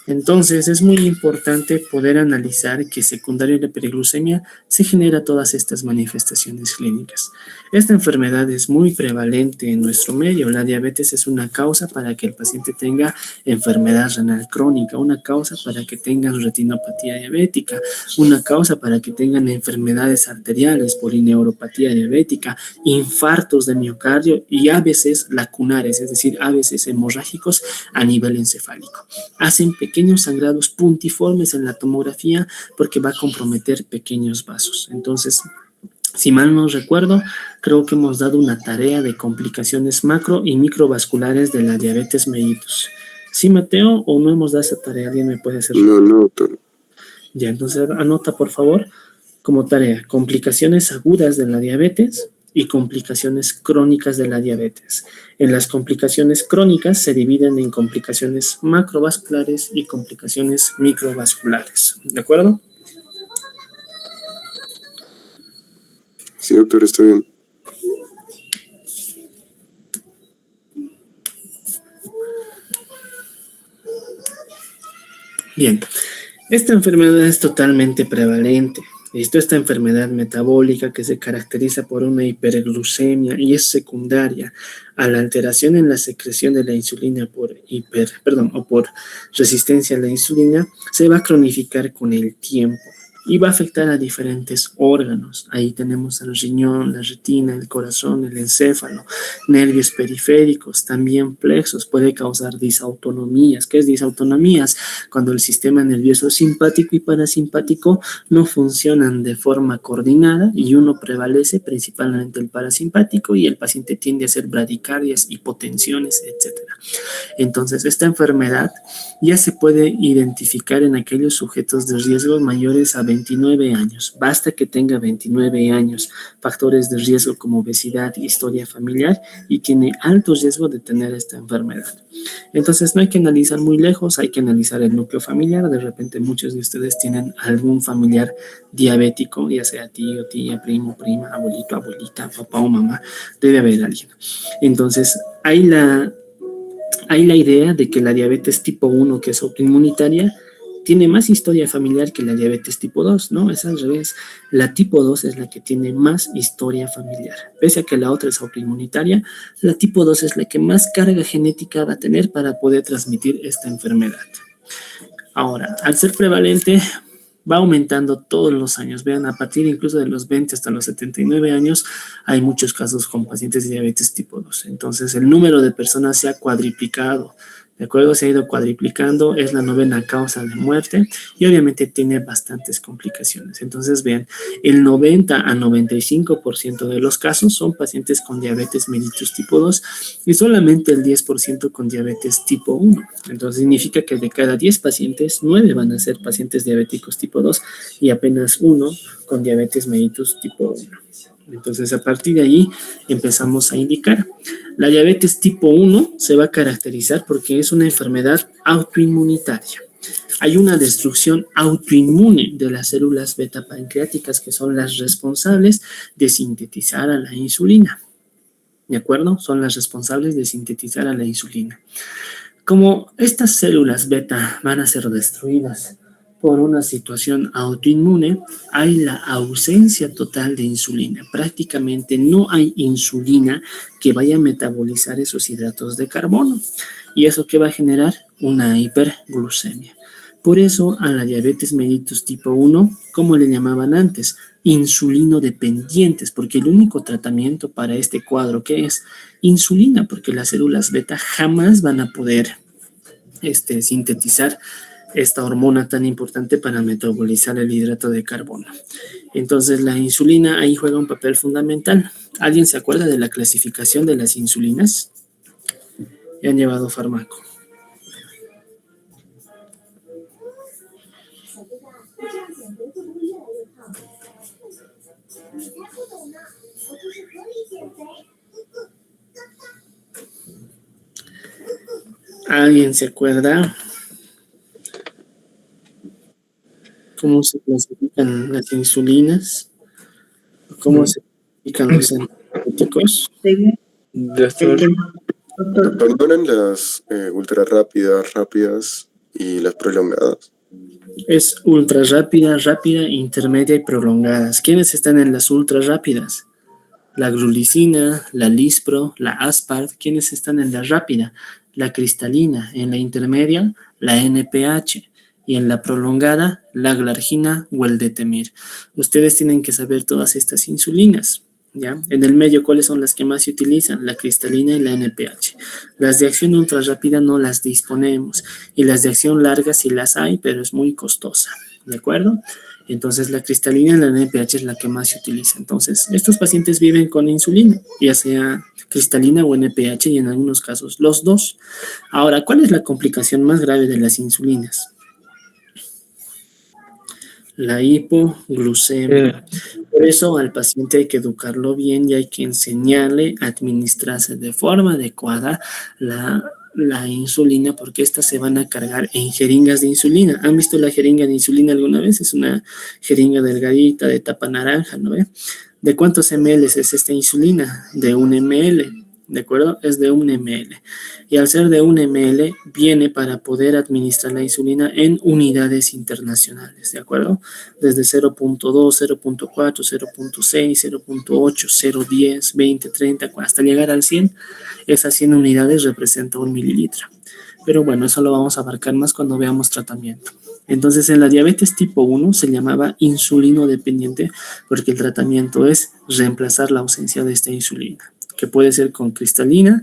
Entonces, es muy importante poder analizar que secundario a la hiperglucemia se genera todas estas manifestaciones clínicas. Esta enfermedad es muy prevalente en nuestro medio. La diabetes es una causa para que el paciente tenga enfermedad renal crónica, una causa para que tengan retinopatía diabética, una causa para que tengan enfermedades arteriales, polineuropatía diabética, infartos de miocardio y AVCs lacunares, es decir, AVCs hemorrágicos a nivel encefálico. Hacen pequeños sangrados puntiformes en la tomografía porque va a comprometer pequeños vasos. Entonces, si mal no recuerdo, creo que hemos dado una tarea de complicaciones macro y microvasculares de la diabetes mellitus. ¿Sí, Mateo, o no hemos dado esa tarea? ¿Alguien me puede hacer? No, doctor. Ya, entonces anota, por favor, como tarea, complicaciones agudas de la diabetes y complicaciones crónicas de la diabetes. En las complicaciones crónicas se dividen en complicaciones macrovasculares y complicaciones microvasculares. ¿De acuerdo? Sí, doctor, está bien. Bien, esta enfermedad es totalmente prevalente. Esta enfermedad metabólica que se caracteriza por una hiperglucemia y es secundaria a la alteración en la secreción de la insulina o por resistencia a la insulina, se va a cronificar con el tiempo y va a afectar a diferentes órganos. Ahí tenemos el riñón, la retina, el corazón, el encéfalo, nervios periféricos, también plexos. Puede causar disautonomías. ¿Qué es disautonomías? Cuando el sistema nervioso simpático y parasimpático no funcionan de forma coordinada y uno prevalece, principalmente el parasimpático, y el paciente tiende a hacer bradicardias, hipotensiones, etc. Entonces, esta enfermedad ya se puede identificar en aquellos sujetos de riesgo mayores a 29 años. Basta que tenga 29 años, factores de riesgo como obesidad, historia familiar, y tiene alto riesgo de tener esta enfermedad. Entonces, no hay que analizar muy lejos, hay que analizar el núcleo familiar. De repente, muchos de ustedes tienen algún familiar diabético, ya sea tío, tía, primo, prima, abuelito, abuelita, papá o mamá. Debe haber alguien. Entonces, hay la idea de que la diabetes tipo 1, que es autoinmunitaria, tiene más historia familiar que la diabetes tipo 2, ¿no? Es al revés. La tipo 2 es la que tiene más historia familiar. Pese a que la otra es autoinmunitaria, la tipo 2 es la que más carga genética va a tener para poder transmitir esta enfermedad. Ahora, al ser prevalente, va aumentando todos los años. Vean, a partir incluso de los 20 hasta los 79 años, hay muchos casos con pacientes de diabetes tipo 2. Entonces, el número de personas se ha cuadriplicado. ¿De acuerdo? Se ha ido cuadriplicando, es la 9ª causa de muerte y obviamente tiene bastantes complicaciones. Entonces, vean, el 90 a 95% de los casos son pacientes con diabetes mellitus tipo 2 y solamente el 10% con diabetes tipo 1. Entonces, significa que de cada 10 pacientes, 9 van a ser pacientes diabéticos tipo 2 y apenas 1 con diabetes mellitus tipo 1. Entonces, a partir de ahí empezamos a indicar. La diabetes tipo 1 se va a caracterizar porque es una enfermedad autoinmunitaria. Hay una destrucción autoinmune de las células beta pancreáticas que son las responsables de sintetizar a la insulina. ¿De acuerdo? Son las responsables de sintetizar a la insulina. Como estas células beta van a ser destruidas por una situación autoinmune, hay la ausencia total de insulina. Prácticamente no hay insulina que vaya a metabolizar esos hidratos de carbono. ¿Y eso qué va a generar? Una hiperglucemia. Por eso a la diabetes mellitus tipo 1, ¿cómo le llamaban antes? Insulino dependientes, porque el único tratamiento para este cuadro, ¿qué es? Insulina, porque las células beta jamás van a poder sintetizar esta hormona tan importante para metabolizar el hidrato de carbono. Entonces, la insulina ahí juega un papel fundamental. ¿Alguien se acuerda de la clasificación de las insulinas? Ya han llevado fármaco. ¿Alguien se acuerda cómo se clasifican las insulinas? ¿Cómo se clasifican los antibióticos? Doctor, Perdonan las ultra rápidas y las prolongadas. Es ultra rápida, intermedia y prolongadas. ¿Quiénes están en las ultra rápidas? La glulicina, la lispro, la aspart. ¿Quiénes están en la rápida? La cristalina. En la intermedia, la NPH. Y en la prolongada, la glargina o el detemir. Ustedes tienen que saber todas estas insulinas, ¿ya? En el medio, ¿cuáles son las que más se utilizan? La cristalina y la NPH. Las de acción ultra rápida no las disponemos. Y las de acción larga sí las hay, pero es muy costosa. ¿De acuerdo? Entonces, la cristalina y la NPH es la que más se utiliza. Entonces, estos pacientes viven con insulina, ya sea cristalina o NPH, y en algunos casos los dos. Ahora, ¿cuál es la complicación más grave de las insulinas? La hipoglucemia. Por eso al paciente hay que educarlo bien y hay que enseñarle a administrarse de forma adecuada la insulina, porque estas se van a cargar en jeringas de insulina. ¿Han visto la jeringa de insulina alguna vez? Es una jeringa delgadita de tapa naranja, ¿no ve? ¿De cuántos ml es esta insulina? De 1 ml. ¿de acuerdo? Es de 1 ml. Y al ser de 1 ml, viene para poder administrar la insulina en unidades internacionales, ¿de acuerdo? Desde 0.2, 0.4, 0.6, 0.8, 0.10, 20, 30, hasta llegar al 100. Esas 100 unidades representan 1 mililitro. Pero bueno, eso lo vamos a abarcar más cuando veamos tratamiento. Entonces, en la diabetes tipo 1 se llamaba insulino dependiente porque el tratamiento es reemplazar la ausencia de esta insulina, que puede ser con cristalina,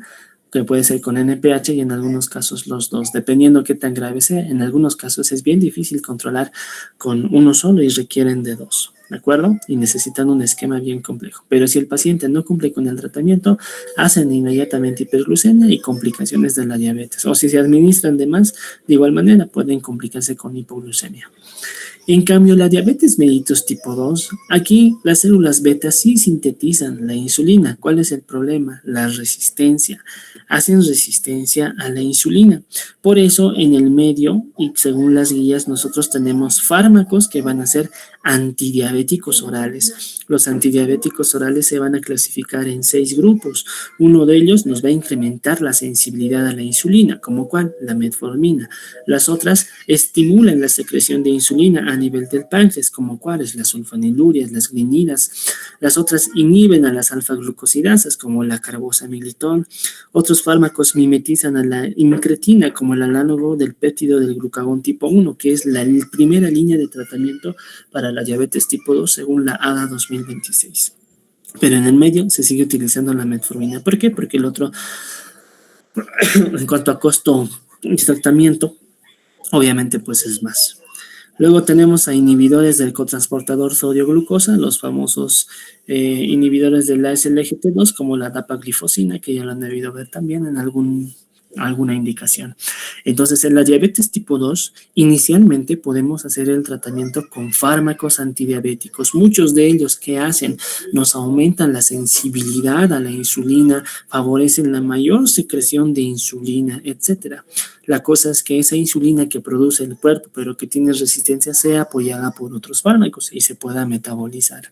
que puede ser con NPH y en algunos casos los dos, dependiendo qué tan grave sea. En algunos casos es bien difícil controlar con uno solo y requieren de dos, ¿de acuerdo? Y necesitan un esquema bien complejo. Pero si el paciente no cumple con el tratamiento, hacen inmediatamente hiperglucemia y complicaciones de la diabetes. O si se administran de más, de igual manera pueden complicarse con hipoglucemia. En cambio, la diabetes mellitus tipo 2, aquí las células beta sí sintetizan la insulina. ¿Cuál es el problema? La resistencia. Hacen resistencia a la insulina. Por eso, en el medio, y según las guías, nosotros tenemos fármacos que van a ser antidiabéticos orales. Los antidiabéticos orales se van a clasificar en 6 grupos. Uno de ellos nos va a incrementar la sensibilidad a la insulina, como cuál, la metformina. Las otras estimulan la secreción de insulina a nivel del páncreas, como cuáles, las sulfonilurias, las glinidas. Las otras inhiben a las alfa-glucosidasas, como la carbosamilitol. Otros fármacos mimetizan a la incretina, como el análogo del péptido del glucagón tipo 1, que es la primera línea de tratamiento para la diabetes tipo 2, según la ADA 2026. Pero en el medio se sigue utilizando la metformina. ¿Por qué? Porque el otro, en cuanto a costo y tratamiento, obviamente pues es más. Luego tenemos a inhibidores del cotransportador sodio-glucosa, los famosos inhibidores de la SGLT2, como la dapaglifosina, que ya lo han debido ver también en alguna indicación. Entonces, en la diabetes tipo 2, inicialmente podemos hacer el tratamiento con fármacos antidiabéticos. Muchos de ellos, ¿qué hacen? Nos aumentan la sensibilidad a la insulina, favorecen la mayor secreción de insulina, etcétera. La cosa es que esa insulina que produce el cuerpo, pero que tiene resistencia, sea apoyada por otros fármacos y se pueda metabolizar.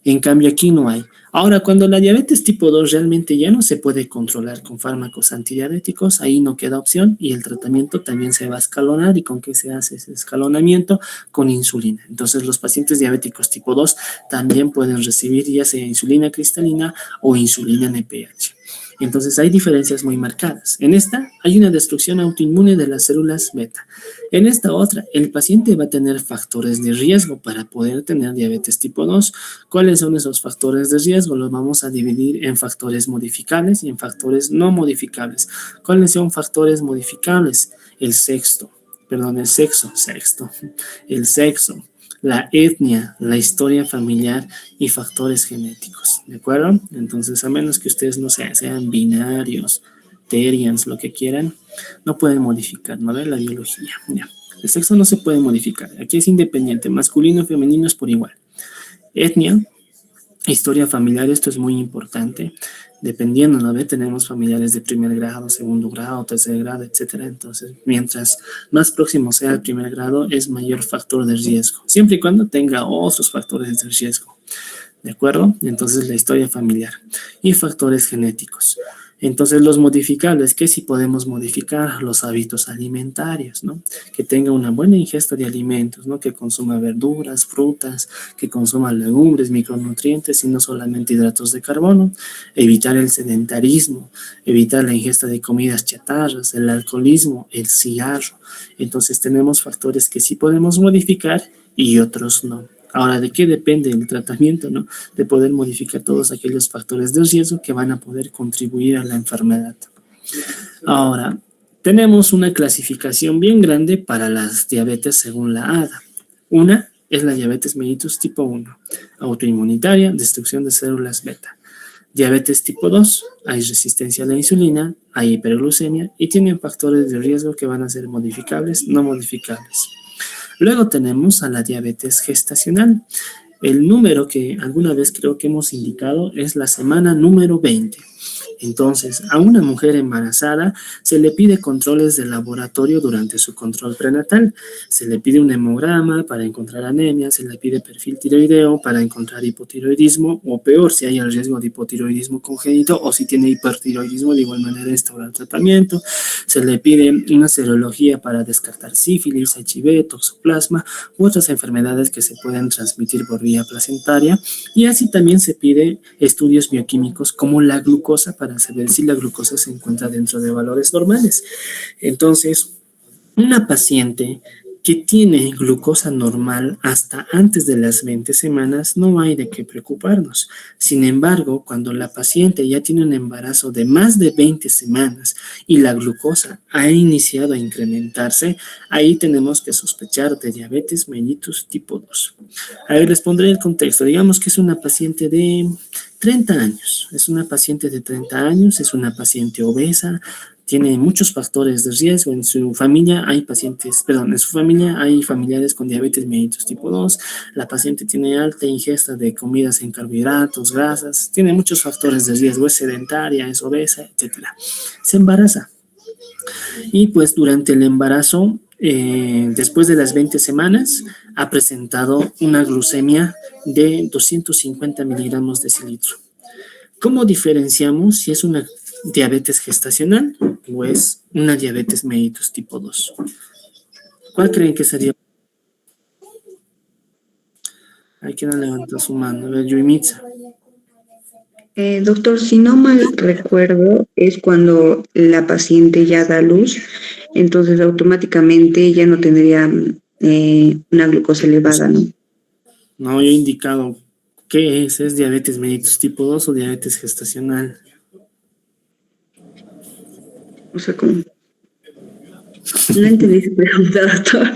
En cambio, aquí no hay. Ahora, cuando la diabetes tipo 2 realmente ya no se puede controlar con fármacos antidiabéticos, ahí no queda opción y el tratamiento también se va a escalonar. ¿Y con qué se hace ese escalonamiento? Con insulina. Entonces, los pacientes diabéticos tipo 2 también pueden recibir ya sea insulina cristalina o insulina NPH. Entonces hay diferencias muy marcadas. En esta hay una destrucción autoinmune de las células beta. En esta otra, el paciente va a tener factores de riesgo para poder tener diabetes tipo 2. ¿Cuáles son esos factores de riesgo? Los vamos a dividir en factores modificables y en factores no modificables. ¿Cuáles son factores modificables? El sexo, la etnia, la historia familiar y factores genéticos, ¿de acuerdo? Entonces, a menos que ustedes no sean binarios, terians, lo que quieran, no pueden modificar, ¿no? La biología, ya. El sexo no se puede modificar, aquí es independiente, masculino y femenino es por igual. Etnia, historia familiar, esto es muy importante. Dependiendo, ¿no? Tenemos familiares de primer grado, segundo grado, tercer grado, etcétera. Entonces, mientras más próximo sea el primer grado, es mayor factor de riesgo, siempre y cuando tenga otros factores de riesgo, ¿de acuerdo? Entonces, la historia familiar y factores genéticos. Entonces, los modificables, que sí podemos modificar los hábitos alimentarios, ¿no? Que tenga una buena ingesta de alimentos, ¿no? Que consuma verduras, frutas, que consuma legumbres, micronutrientes y no solamente hidratos de carbono. Evitar el sedentarismo, evitar la ingesta de comidas chatarras, el alcoholismo, el cigarro. Entonces, tenemos factores que sí podemos modificar y otros no. Ahora, ¿de qué depende el tratamiento, no? De poder modificar todos aquellos factores de riesgo que van a poder contribuir a la enfermedad. Ahora, tenemos una clasificación bien grande para las diabetes según la ADA. Una es la diabetes mellitus tipo 1, autoinmunitaria, destrucción de células beta. Diabetes tipo 2, hay resistencia a la insulina, hay hiperglucemia y tienen factores de riesgo que van a ser modificables, no modificables. Luego tenemos a la diabetes gestacional. El número que alguna vez creo que hemos indicado es la semana número 20. Entonces, a una mujer embarazada se le pide controles de laboratorio durante su control prenatal. Se le pide un hemograma para encontrar anemia, se le pide perfil tiroideo para encontrar hipotiroidismo, o peor, si hay el riesgo de hipotiroidismo congénito o si tiene hipertiroidismo, de igual manera instaurar tratamiento. Se le pide una serología para descartar sífilis, HIV, toxoplasma u otras enfermedades que se pueden transmitir por vía placentaria. Y así también se pide estudios bioquímicos como la glucosa para saber si la glucosa se encuentra dentro de valores normales. Entonces, una paciente que tiene glucosa normal hasta antes de las 20 semanas, no hay de qué preocuparnos. Sin embargo, cuando la paciente ya tiene un embarazo de más de 20 semanas y la glucosa ha iniciado a incrementarse, ahí tenemos que sospechar de diabetes mellitus tipo 2. A ver, les pondré el contexto. Digamos que es una paciente de 30 años. Es una paciente de 30 años, es una paciente obesa, tiene muchos factores de riesgo. En su familia hay familiares con diabetes mellitus tipo 2. La paciente tiene alta ingesta de comidas en carbohidratos, grasas, tiene muchos factores de riesgo, es sedentaria, es obesa, etcétera. Se embaraza. Y pues durante el embarazo, después de las 20 semanas, ha presentado una glucemia de 250 miligramos decilitro. ¿Cómo diferenciamos si es una diabetes gestacional o es una diabetes mellitus tipo 2? ¿Cuál creen que sería? Hay quien levanta su mano. A ver, Yuimitza. Doctor, si no mal recuerdo, es cuando la paciente ya da luz, entonces automáticamente ya no tendría una glucosa elevada, ¿no? No, yo he indicado qué es diabetes mellitus tipo 2 o diabetes gestacional. O sea, como... No entendí su pregunta, doctor.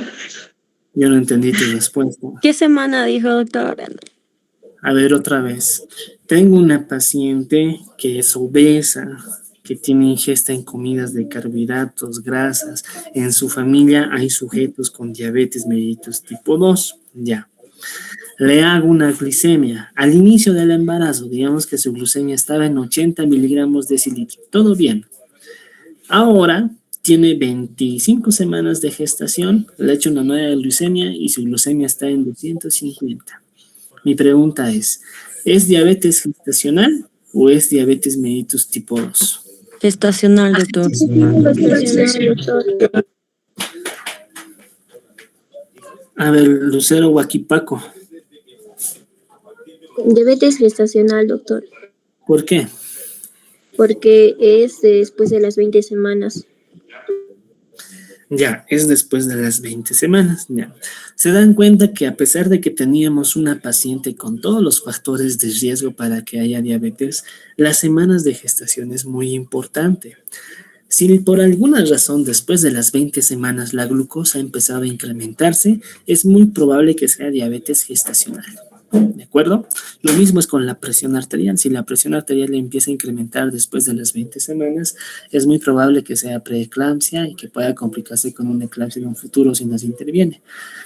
Yo no entendí tu respuesta. ¿Qué semana dijo, doctor? A ver, otra vez. Tengo una paciente que es obesa, que tiene ingesta en comidas de carbohidratos, grasas. En su familia hay sujetos con diabetes mellitus tipo 2. Ya. Le hago una glicemia. Al inicio del embarazo, digamos que su glucemia estaba en 80 miligramos decilitro. Todo bien. Ahora tiene 25 semanas de gestación, le he hecho una nueva glucemia y su glucemia está en 250. Mi pregunta ¿es diabetes gestacional o es diabetes mellitus tipo 2? Gestacional, doctor. A ver, Lucero Huaquipaco, Diabetes gestacional, doctor, ¿por qué? porque es después de las 20 semanas. Ya, es después de las 20 semanas, ya. Se dan cuenta que a pesar de que teníamos una paciente con todos los factores de riesgo para que haya diabetes, las semanas de gestación es muy importante. Si por alguna razón después de las 20 semanas la glucosa ha empezado a incrementarse, es muy probable que sea diabetes gestacional. ¿De acuerdo? Lo mismo es con la presión arterial. Si la presión arterial empieza a incrementar después de las 20 semanas, es muy probable que sea preeclampsia y que pueda complicarse con una eclampsia en un futuro si no se interviene.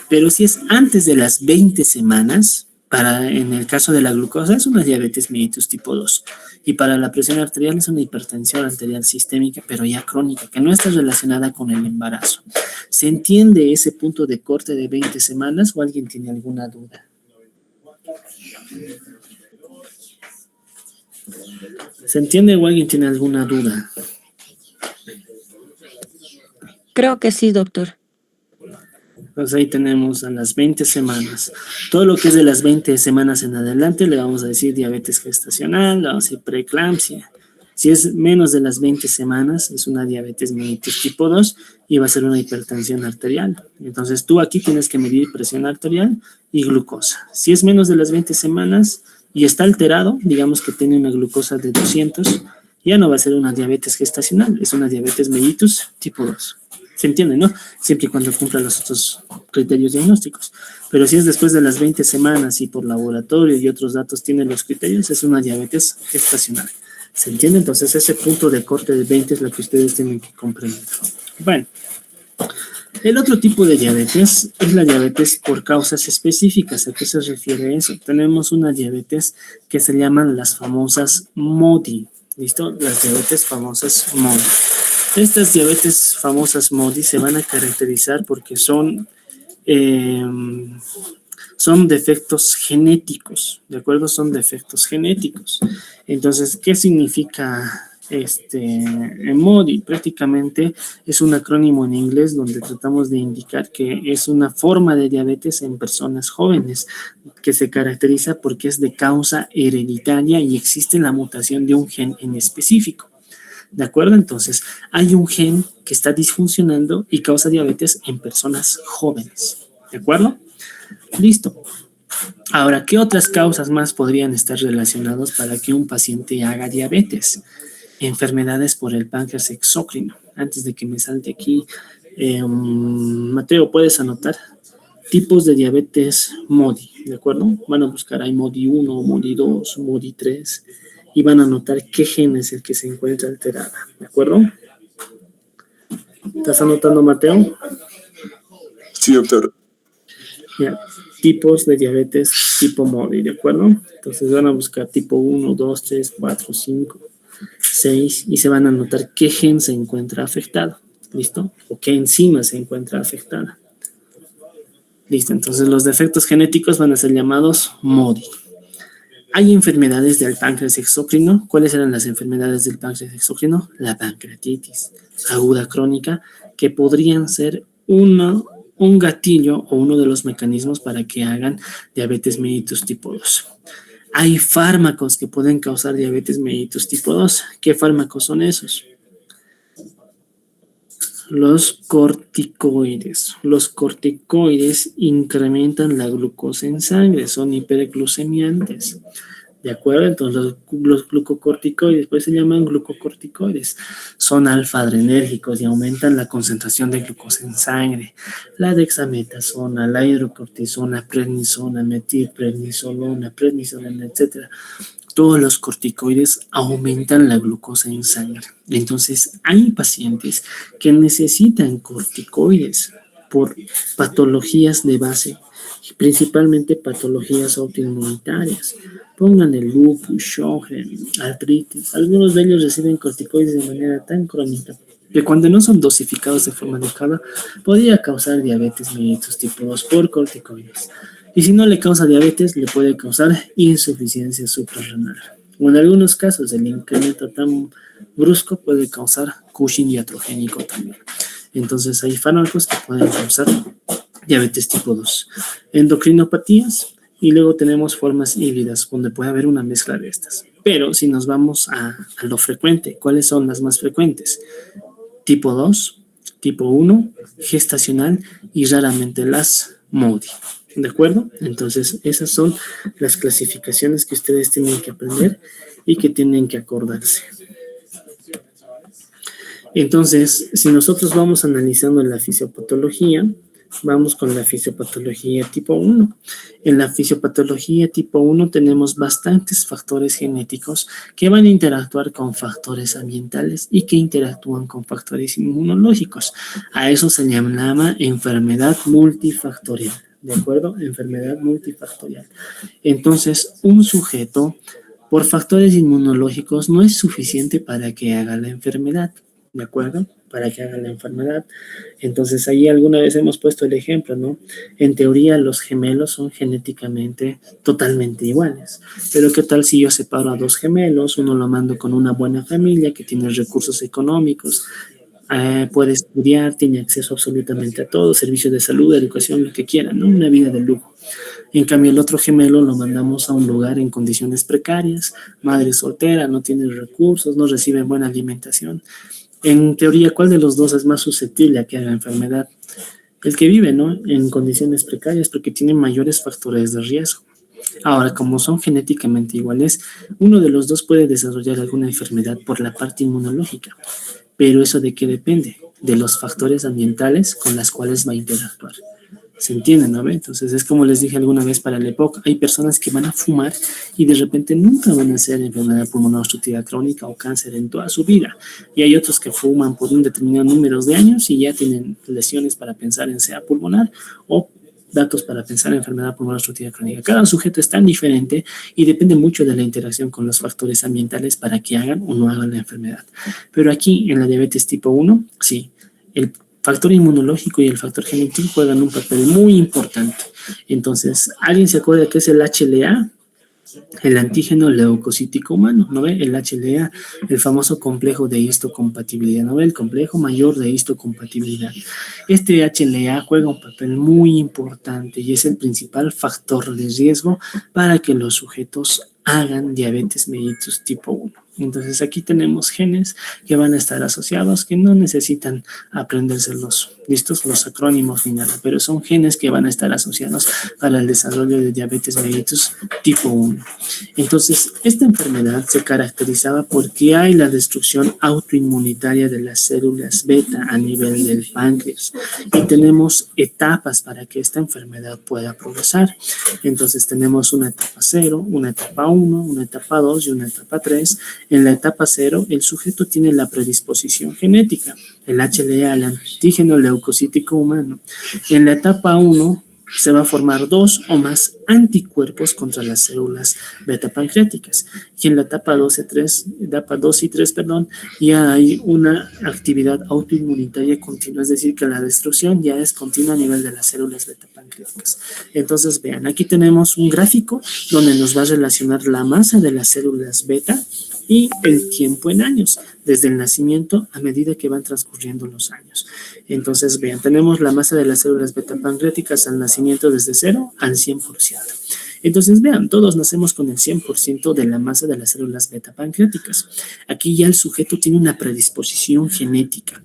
Pero si es antes de las 20 semanas, en el caso de la glucosa es una diabetes mellitus tipo 2 y para la presión arterial es una hipertensión arterial sistémica, pero ya crónica, que no está relacionada con el embarazo. ¿Se entiende ese punto de corte de 20 semanas o alguien tiene alguna duda? ¿Se entiende o alguien tiene alguna duda? Creo que sí, doctor. Pues ahí tenemos a las 20 semanas. Todo lo que es de las 20 semanas en adelante le vamos a decir diabetes gestacional, le vamos a decir preeclampsia. Si es menos de las 20 semanas, es una diabetes mellitus tipo 2 y va a ser una hipertensión arterial. Entonces tú aquí tienes que medir presión arterial y glucosa. Si es menos de las 20 semanas y está alterado, digamos que tiene una glucosa de 200, ya no va a ser una diabetes gestacional, es una diabetes mellitus tipo 2. ¿Se entiende, no? Siempre y cuando cumpla los otros criterios diagnósticos. Pero si es después de las 20 semanas y por laboratorio y otros datos tiene los criterios, es una diabetes gestacional. ¿Se entiende? Entonces ese punto de corte de 20 es lo que ustedes tienen que comprender. Bueno, el otro tipo de diabetes es la diabetes por causas específicas. ¿A qué se refiere eso? Tenemos una diabetes que se llaman las famosas MODY. ¿Listo? Las diabetes famosas MODY. Estas diabetes famosas MODY se van a caracterizar porque son defectos genéticos, ¿de acuerdo? Son defectos genéticos. Entonces, ¿qué significa MODY? Prácticamente es un acrónimo en inglés donde tratamos de indicar que es una forma de diabetes en personas jóvenes que se caracteriza porque es de causa hereditaria y existe la mutación de un gen en específico. ¿De acuerdo? Entonces, hay un gen que está disfuncionando y causa diabetes en personas jóvenes. ¿De acuerdo? Listo. Ahora, ¿qué otras causas más podrían estar relacionadas para que un paciente haga diabetes? Enfermedades por el páncreas exócrino. Antes de que me salte aquí, Mateo, ¿puedes anotar? Tipos de diabetes MODY, ¿de acuerdo? Van a buscar, hay MODY 1, MODY 2, MODY 3, y van a anotar qué gen es el que se encuentra alterada, ¿de acuerdo? ¿Estás anotando, Mateo? Sí, doctor. Ya, tipos de diabetes tipo MODY, ¿de acuerdo? Entonces van a buscar tipo 1, 2, 3, 4, 5, 6 y se van a anotar qué gen se encuentra afectado, ¿listo? O qué enzima se encuentra afectada. Listo, entonces los defectos genéticos van a ser llamados MODY. Hay enfermedades del páncreas exócrino. ¿Cuáles eran las enfermedades del páncreas exócrino? La pancreatitis aguda crónica, que podrían ser un gatillo o uno de los mecanismos para que hagan diabetes mellitus tipo 2. Hay fármacos que pueden causar diabetes mellitus tipo 2. ¿Qué fármacos son esos? Los corticoides. Los corticoides incrementan la glucosa en sangre, son hiperglucemiantes. ¿De acuerdo? Entonces los glucocorticoides, pues se llaman glucocorticoides, son alfa-adrenérgicos y aumentan la concentración de glucosa en sangre. La dexametasona, la hidrocortisona, prednisona, metilprednisolona, prednisolona, etc. Todos los corticoides aumentan la glucosa en sangre. Entonces hay pacientes que necesitan corticoides por patologías de base, principalmente patologías autoinmunitarias. Pongan el lupus, Sjögren, artritis. Algunos de ellos reciben corticoides de manera tan crónica que cuando no son dosificados de forma adecuada podría causar diabetes mellitus tipo 2 por corticoides. Y si no le causa diabetes, le puede causar insuficiencia suprarrenal. O en algunos casos, el incremento tan brusco puede causar Cushing iatrogénico también. Entonces hay fármacos que pueden causar diabetes tipo 2. Endocrinopatías. Y luego tenemos formas híbridas, donde puede haber una mezcla de estas. Pero si nos vamos a lo frecuente, ¿cuáles son las más frecuentes? Tipo 2, tipo 1, gestacional y raramente las MODY. ¿De acuerdo? Entonces, esas son las clasificaciones que ustedes tienen que aprender y que tienen que acordarse. Entonces, si nosotros vamos analizando la fisiopatología, vamos con la fisiopatología tipo 1. En la fisiopatología tipo 1 tenemos bastantes factores genéticos que van a interactuar con factores ambientales y que interactúan con factores inmunológicos. A eso se llama enfermedad multifactorial. ¿De acuerdo? Enfermedad multifactorial. Entonces, un sujeto por factores inmunológicos no es suficiente para que haga la enfermedad. ¿De acuerdo? Para que haga la enfermedad. Entonces, ahí alguna vez hemos puesto el ejemplo, ¿no? En teoría, los gemelos son genéticamente totalmente iguales. Pero, ¿qué tal si yo separo a dos gemelos? Uno lo mando con una buena familia que tiene recursos económicos, puede estudiar, tiene acceso absolutamente a todo, servicios de salud, educación, lo que quiera, ¿no? Una vida de lujo. En cambio, el otro gemelo lo mandamos a un lugar en condiciones precarias, madre soltera, no tiene recursos, no recibe buena alimentación. En teoría, ¿cuál de los dos es más susceptible a que haga enfermedad? El que vive, ¿no? En condiciones precarias porque tiene mayores factores de riesgo. Ahora, como son genéticamente iguales, uno de los dos puede desarrollar alguna enfermedad por la parte inmunológica. Pero ¿eso de qué depende? De los factores ambientales con los cuales va a interactuar. ¿Se entiende, no? Entonces, es como les dije alguna vez para la época, hay personas que van a fumar y de repente nunca van a hacer enfermedad pulmonar obstructiva crónica o cáncer en toda su vida. Y hay otros que fuman por un determinado número de años y ya tienen lesiones para pensar en sea pulmonar o datos para pensar en enfermedad pulmonar obstructiva crónica. Cada sujeto es tan diferente y depende mucho de la interacción con los factores ambientales para que hagan o no hagan la enfermedad. Pero aquí en la diabetes tipo 1, sí, el factor inmunológico y el factor genético juegan un papel muy importante. Entonces, ¿alguien se acuerda qué es el HLA? El antígeno leucocítico humano, ¿no ve? El HLA, el famoso complejo de histocompatibilidad, ¿no ve? El complejo mayor de histocompatibilidad. Este HLA juega un papel muy importante y es el principal factor de riesgo para que los sujetos hagan diabetes mellitus tipo 1. Entonces aquí tenemos genes que van a estar asociados, que no necesitan aprendérselos, listos, los acrónimos ni nada, pero son genes que van a estar asociados para el desarrollo de diabetes mellitus tipo 1. Entonces, esta enfermedad se caracterizaba porque hay la destrucción autoinmunitaria de las células beta a nivel del páncreas y tenemos etapas para que esta enfermedad pueda progresar. Entonces, tenemos una etapa 0, una etapa 1, una etapa 2 y una etapa 3. En la etapa 0, el sujeto tiene la predisposición genética, el HLA, el antígeno leucocítico humano. En la etapa 1, se va a formar 2 o más anticuerpos contra las células beta pancreáticas. Y en la etapa 2 y 3, ya hay una actividad autoinmunitaria continua, es decir, que la destrucción ya es continua a nivel de las células beta pancreáticas. Entonces, vean, aquí tenemos un gráfico donde nos va a relacionar la masa de las células beta y el tiempo en años, desde el nacimiento a medida que van transcurriendo los años. Entonces, vean, tenemos la masa de las células beta pancreáticas al nacimiento desde 0 al 100%. Entonces, vean, todos nacemos con el 100% de la masa de las células beta pancreáticas. Aquí ya el sujeto tiene una predisposición genética.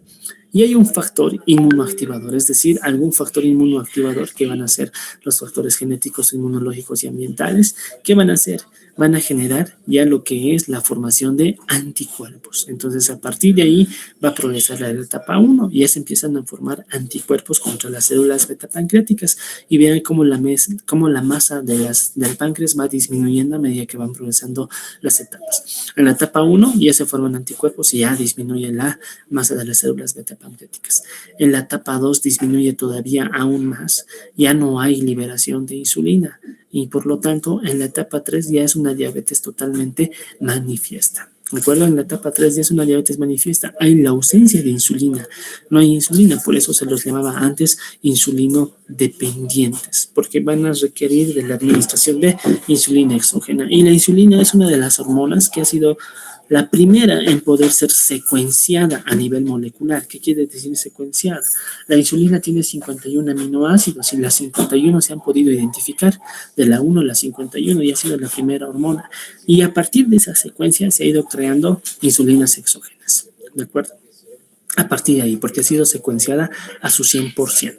Y hay un factor inmunoactivador, es decir, algún factor inmunoactivador que van a ser los factores genéticos, inmunológicos y ambientales. ¿Qué van a hacer? Van a generar ya lo que es la formación de anticuerpos. Entonces, a partir de ahí va a progresar la etapa 1 y ya se empiezan a formar anticuerpos contra las células beta pancreáticas. Y vean cómo la masa del páncreas va disminuyendo a medida que van progresando las etapas. En la etapa 1 ya se forman anticuerpos y ya disminuye la masa de las células beta pancreáticas. En la etapa 2 disminuye todavía aún más. Ya no hay liberación de insulina. Y por lo tanto, en la etapa 3 ya es una diabetes totalmente manifiesta. ¿De acuerdo? En la etapa 3 ya es una diabetes manifiesta. Hay la ausencia de insulina. No hay insulina, por eso se los llamaba antes insulino dependientes, porque van a requerir de la administración de insulina exógena. Y la insulina es una de las hormonas que ha sido la primera en poder ser secuenciada a nivel molecular. ¿Qué quiere decir secuenciada? La insulina tiene 51 aminoácidos y las 51 se han podido identificar de la 1 a la 51 y ha sido la primera hormona. Y a partir de esa secuencia se ha ido creando insulinas exógenas. ¿De acuerdo? A partir de ahí, porque ha sido secuenciada a su 100%.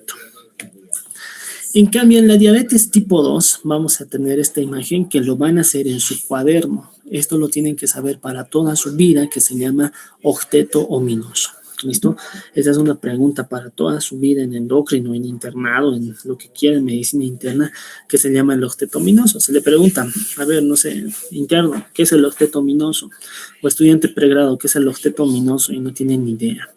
En cambio, en la diabetes tipo 2 vamos a tener esta imagen que lo van a hacer en su cuaderno. Esto lo tienen que saber para toda su vida, que se llama octeto ominoso. ¿Listo? Esta es una pregunta para toda su vida en endocrino, en internado, en lo que quiera, en medicina interna, que se llama el octeto ominoso. Se le pregunta, a ver, no sé, interno, ¿qué es el octeto ominoso? O estudiante pregrado, ¿qué es el octeto ominoso? Y no tienen ni idea.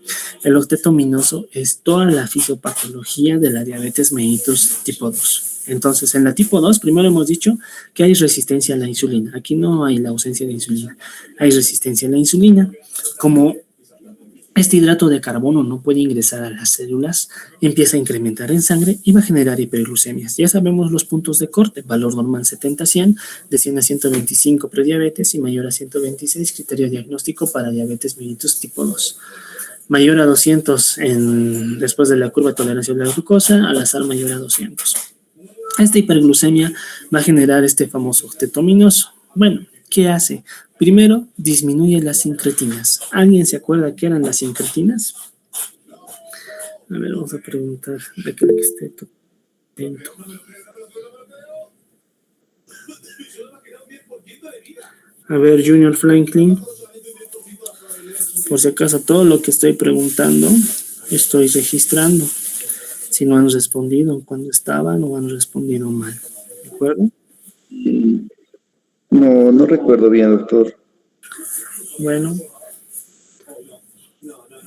El octeto ominoso es toda la fisiopatología de la diabetes mellitus tipo 2. Entonces, en la tipo 2, primero hemos dicho que hay resistencia a la insulina. Aquí no hay la ausencia de insulina. Hay resistencia a la insulina. Como este hidrato de carbono no puede ingresar a las células, empieza a incrementar en sangre y va a generar hiperglucemias. Ya sabemos los puntos de corte, valor normal 70-100, de 100 a 125 prediabetes y mayor a 126, criterio diagnóstico para diabetes mellitus tipo 2. Mayor a 200 después de la curva de tolerancia a la glucosa, al azar mayor a 200. Esta hiperglucemia va a generar este famoso octeto ominoso. Bueno, ¿qué hace? Primero, disminuye las sincretinas. ¿Alguien se acuerda qué eran las sincretinas? A ver, vamos a preguntar a aquel que esté atento. A ver, Junior Franklin. Por si acaso, todo lo que estoy preguntando, estoy registrando. Si no han respondido cuando estaban o han respondido mal. ¿De acuerdo? No recuerdo bien, doctor. Bueno.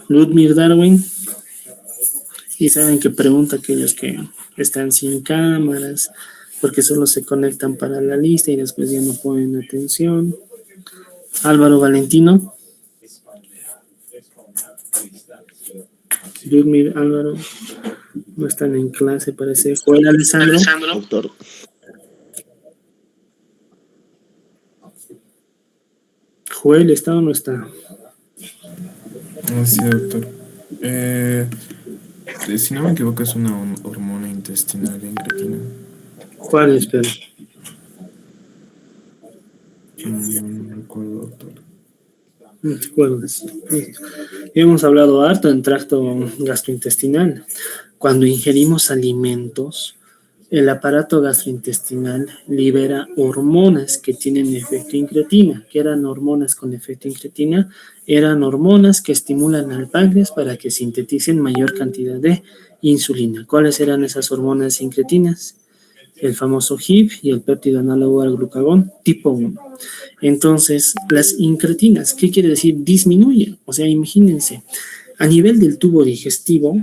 Ludmir Darwin. Y saben que pregunta aquellos que están sin cámaras, porque solo se conectan para la lista y después ya no ponen atención. Álvaro Valentino. Ludmir, Álvaro, no están en clase, parece. Joel Alessandro. Doctor. Joel, ¿está o no está? Sí, doctor. Si no me equivoco, es una hormona intestinal en creatina. ¿Cuál, espera? No recuerdo, doctor. No te acuerdas. Hemos hablado harto en tracto gastrointestinal. Cuando ingerimos alimentos, el aparato gastrointestinal libera hormonas que tienen efecto incretina. ¿Qué eran hormonas con efecto incretina? Eran hormonas que estimulan al páncreas para que sinteticen mayor cantidad de insulina. ¿Cuáles eran esas hormonas incretinas? El famoso HIF y el péptido análogo al glucagón tipo 1. Entonces, las incretinas, ¿qué quiere decir? Disminuyen. O sea, imagínense, a nivel del tubo digestivo,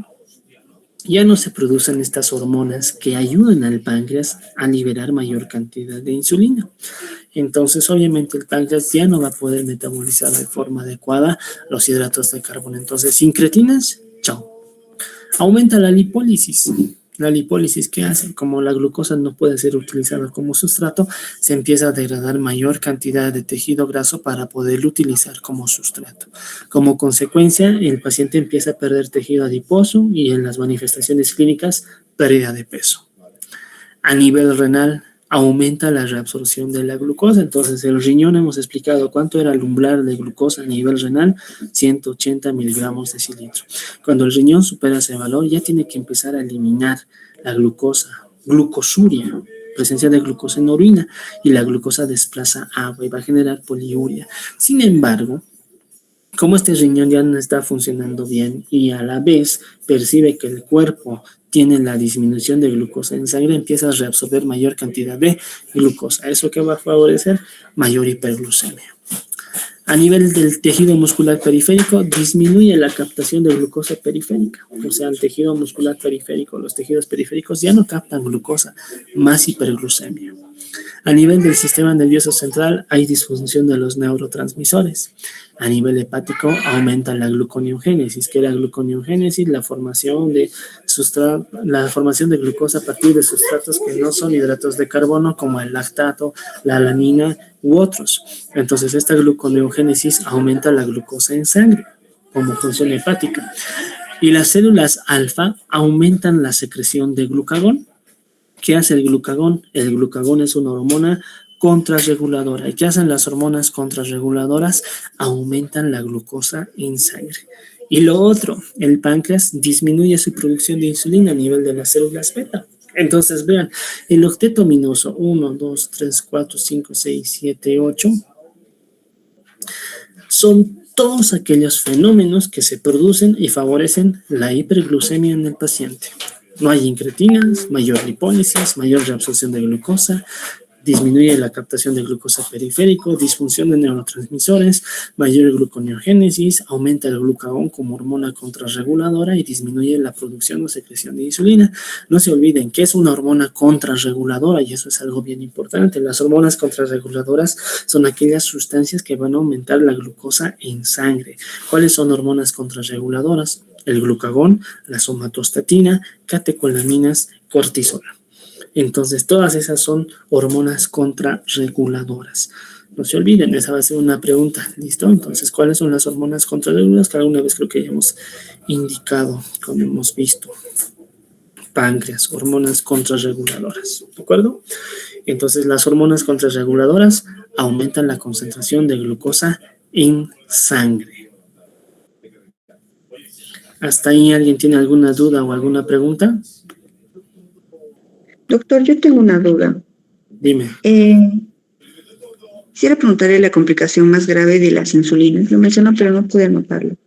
ya no se producen estas hormonas que ayudan al páncreas a liberar mayor cantidad de insulina. Entonces, obviamente, el páncreas ya no va a poder metabolizar de forma adecuada los hidratos de carbono. Entonces, incretinas, chao. Aumenta la lipólisis. La lipólisis, ¿qué hace? Como la glucosa no puede ser utilizada como sustrato, se empieza a degradar mayor cantidad de tejido graso para poderlo utilizar como sustrato. Como consecuencia, el paciente empieza a perder tejido adiposo y en las manifestaciones clínicas, pérdida de peso. A nivel renal, aumenta la reabsorción de la glucosa. Entonces, el riñón hemos explicado cuánto era el umbral de glucosa a nivel renal, 180 miligramos decilitro. Cuando el riñón supera ese valor, ya tiene que empezar a eliminar la glucosa, glucosuria, presencia de glucosa en orina, y la glucosa desplaza agua y va a generar poliuria. Sin embargo, como este riñón ya no está funcionando bien y a la vez percibe que el cuerpo tiene la disminución de glucosa en sangre, empieza a reabsorber mayor cantidad de glucosa. ¿Eso qué va a favorecer? Mayor hiperglucemia. A nivel del tejido muscular periférico, disminuye la captación de glucosa periférica. O sea, el tejido muscular periférico, los tejidos periféricos ya no captan glucosa, más hiperglucemia. A nivel del sistema nervioso central hay disfunción de los neurotransmisores. A nivel hepático aumenta la gluconeogénesis. ¿Qué es la gluconeogénesis? La formación de glucosa a partir de sustratos que no son hidratos de carbono, como el lactato, la alanina u otros. Entonces, esta gluconeogénesis aumenta la glucosa en sangre como función hepática. Y las células alfa aumentan la secreción de glucagón. ¿Qué hace el glucagón? El glucagón es una hormona contrarreguladora. ¿Y qué hacen las hormonas contrarreguladoras? Aumentan la glucosa en sangre. Y lo otro, el páncreas disminuye su producción de insulina a nivel de las células beta. Entonces, vean, el octeto ominoso, 1, 2, 3, 4, 5, 6, 7, 8, son todos aquellos fenómenos que se producen y favorecen la hiperglucemia en el paciente. No hay incretinas, mayor lipólisis, mayor reabsorción de glucosa, disminuye la captación de glucosa periférico, disfunción de neurotransmisores, mayor gluconeogénesis, aumenta el glucagón como hormona contrarreguladora y disminuye la producción o secreción de insulina. No se olviden que es una hormona contrarreguladora y eso es algo bien importante. Las hormonas contrarreguladoras son aquellas sustancias que van a aumentar la glucosa en sangre. ¿Cuáles son hormonas contrarreguladoras? El glucagón, la somatostatina, catecolaminas, cortisol. Entonces, todas esas son hormonas contrarreguladoras. No se olviden, esa va a ser una pregunta. ¿Listo? Entonces, ¿cuáles son las hormonas contrarreguladoras? Que alguna vez creo que ya hemos indicado, como hemos visto. Páncreas, hormonas contrarreguladoras. ¿De acuerdo? Entonces, las hormonas contrarreguladoras aumentan la concentración de glucosa en sangre. ¿Hasta ahí alguien tiene alguna duda o alguna pregunta? Doctor, yo tengo una duda. Dime. Quisiera preguntarle la complicación más grave de las insulinas. Lo mencionó, pero no pude anotarlo.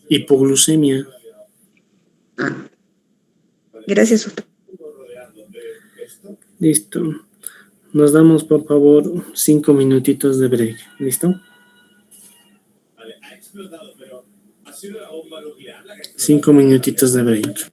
Hipoglucemia. Gracias, doctor. Listo. Nos damos, por favor, 5 minutitos de break. ¿Listo? 5 minutitos de break.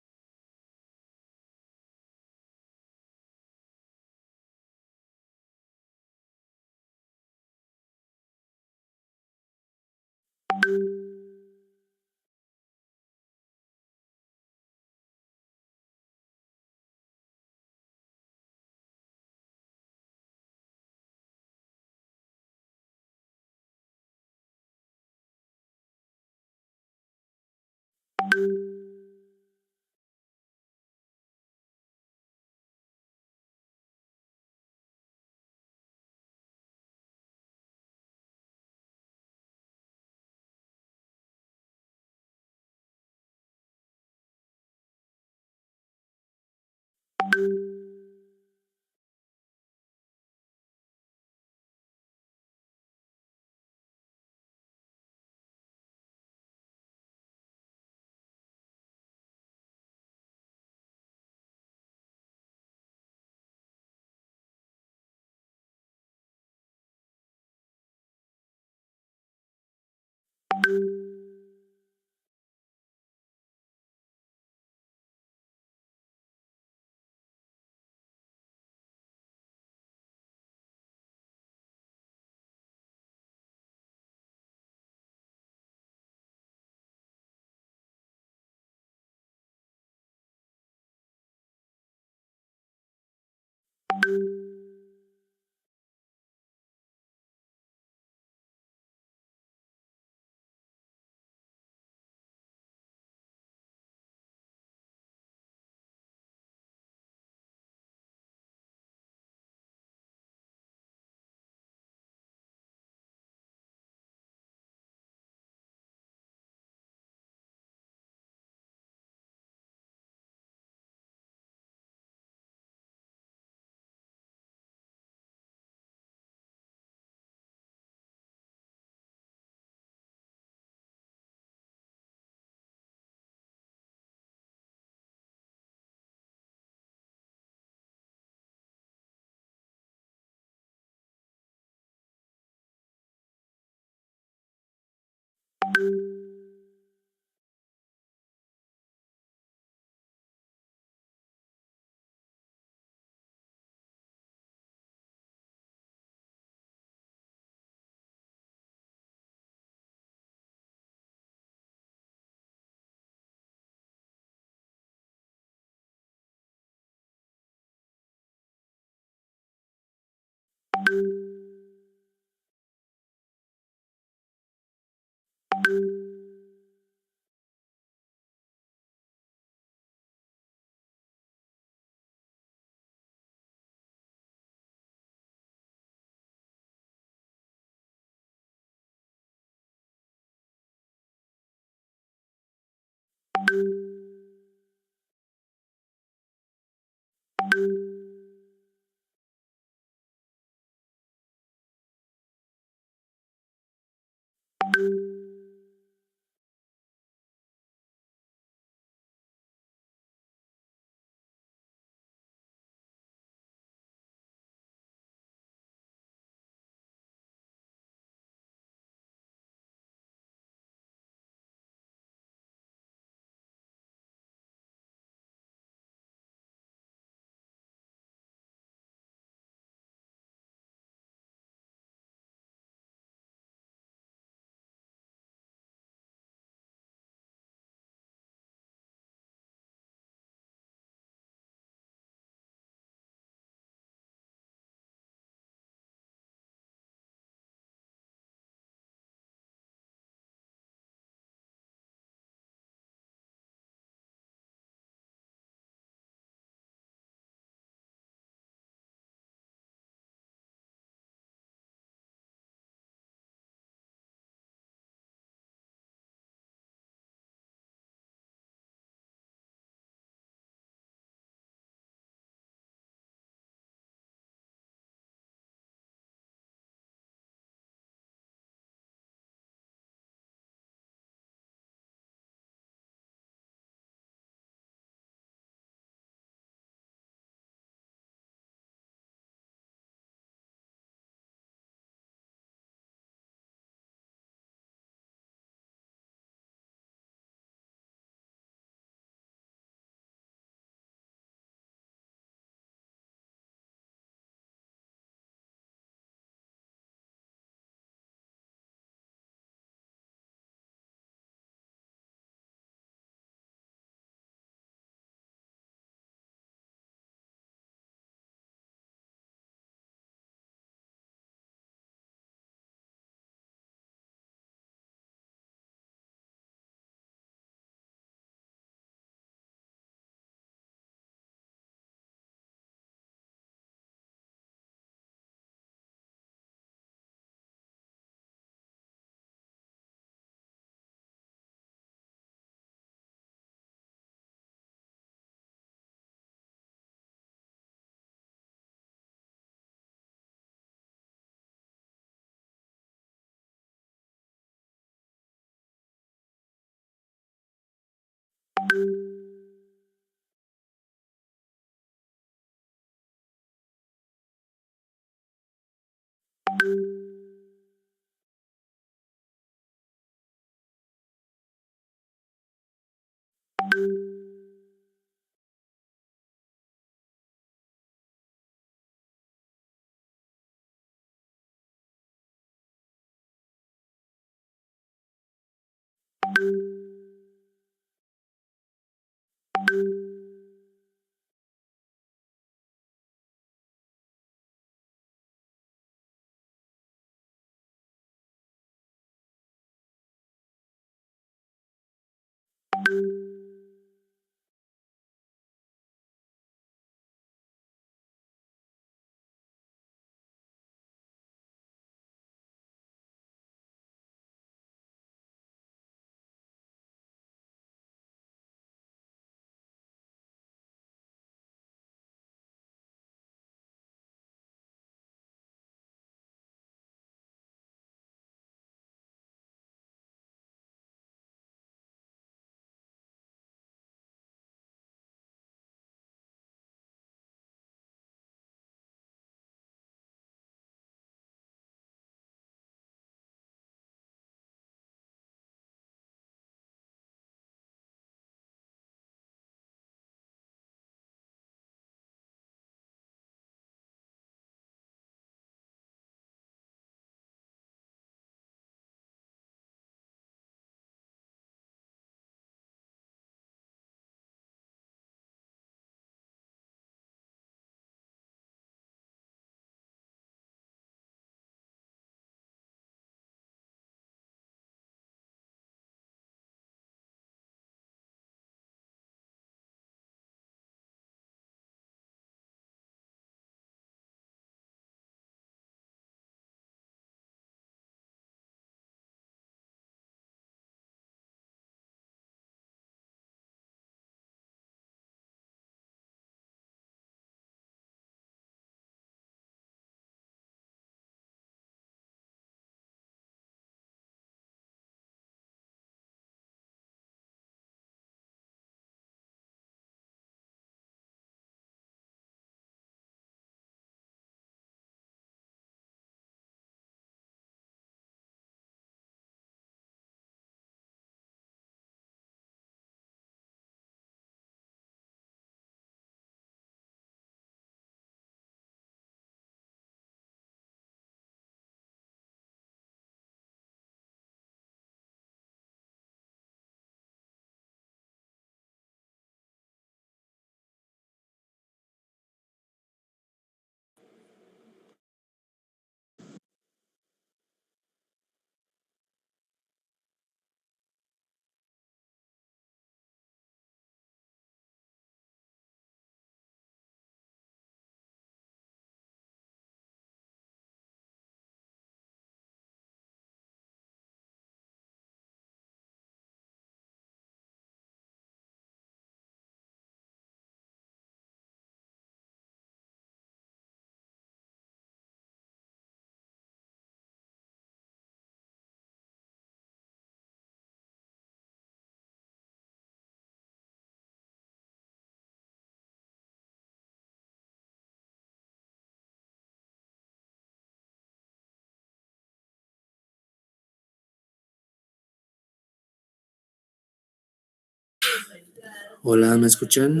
Hola, ¿me escuchan?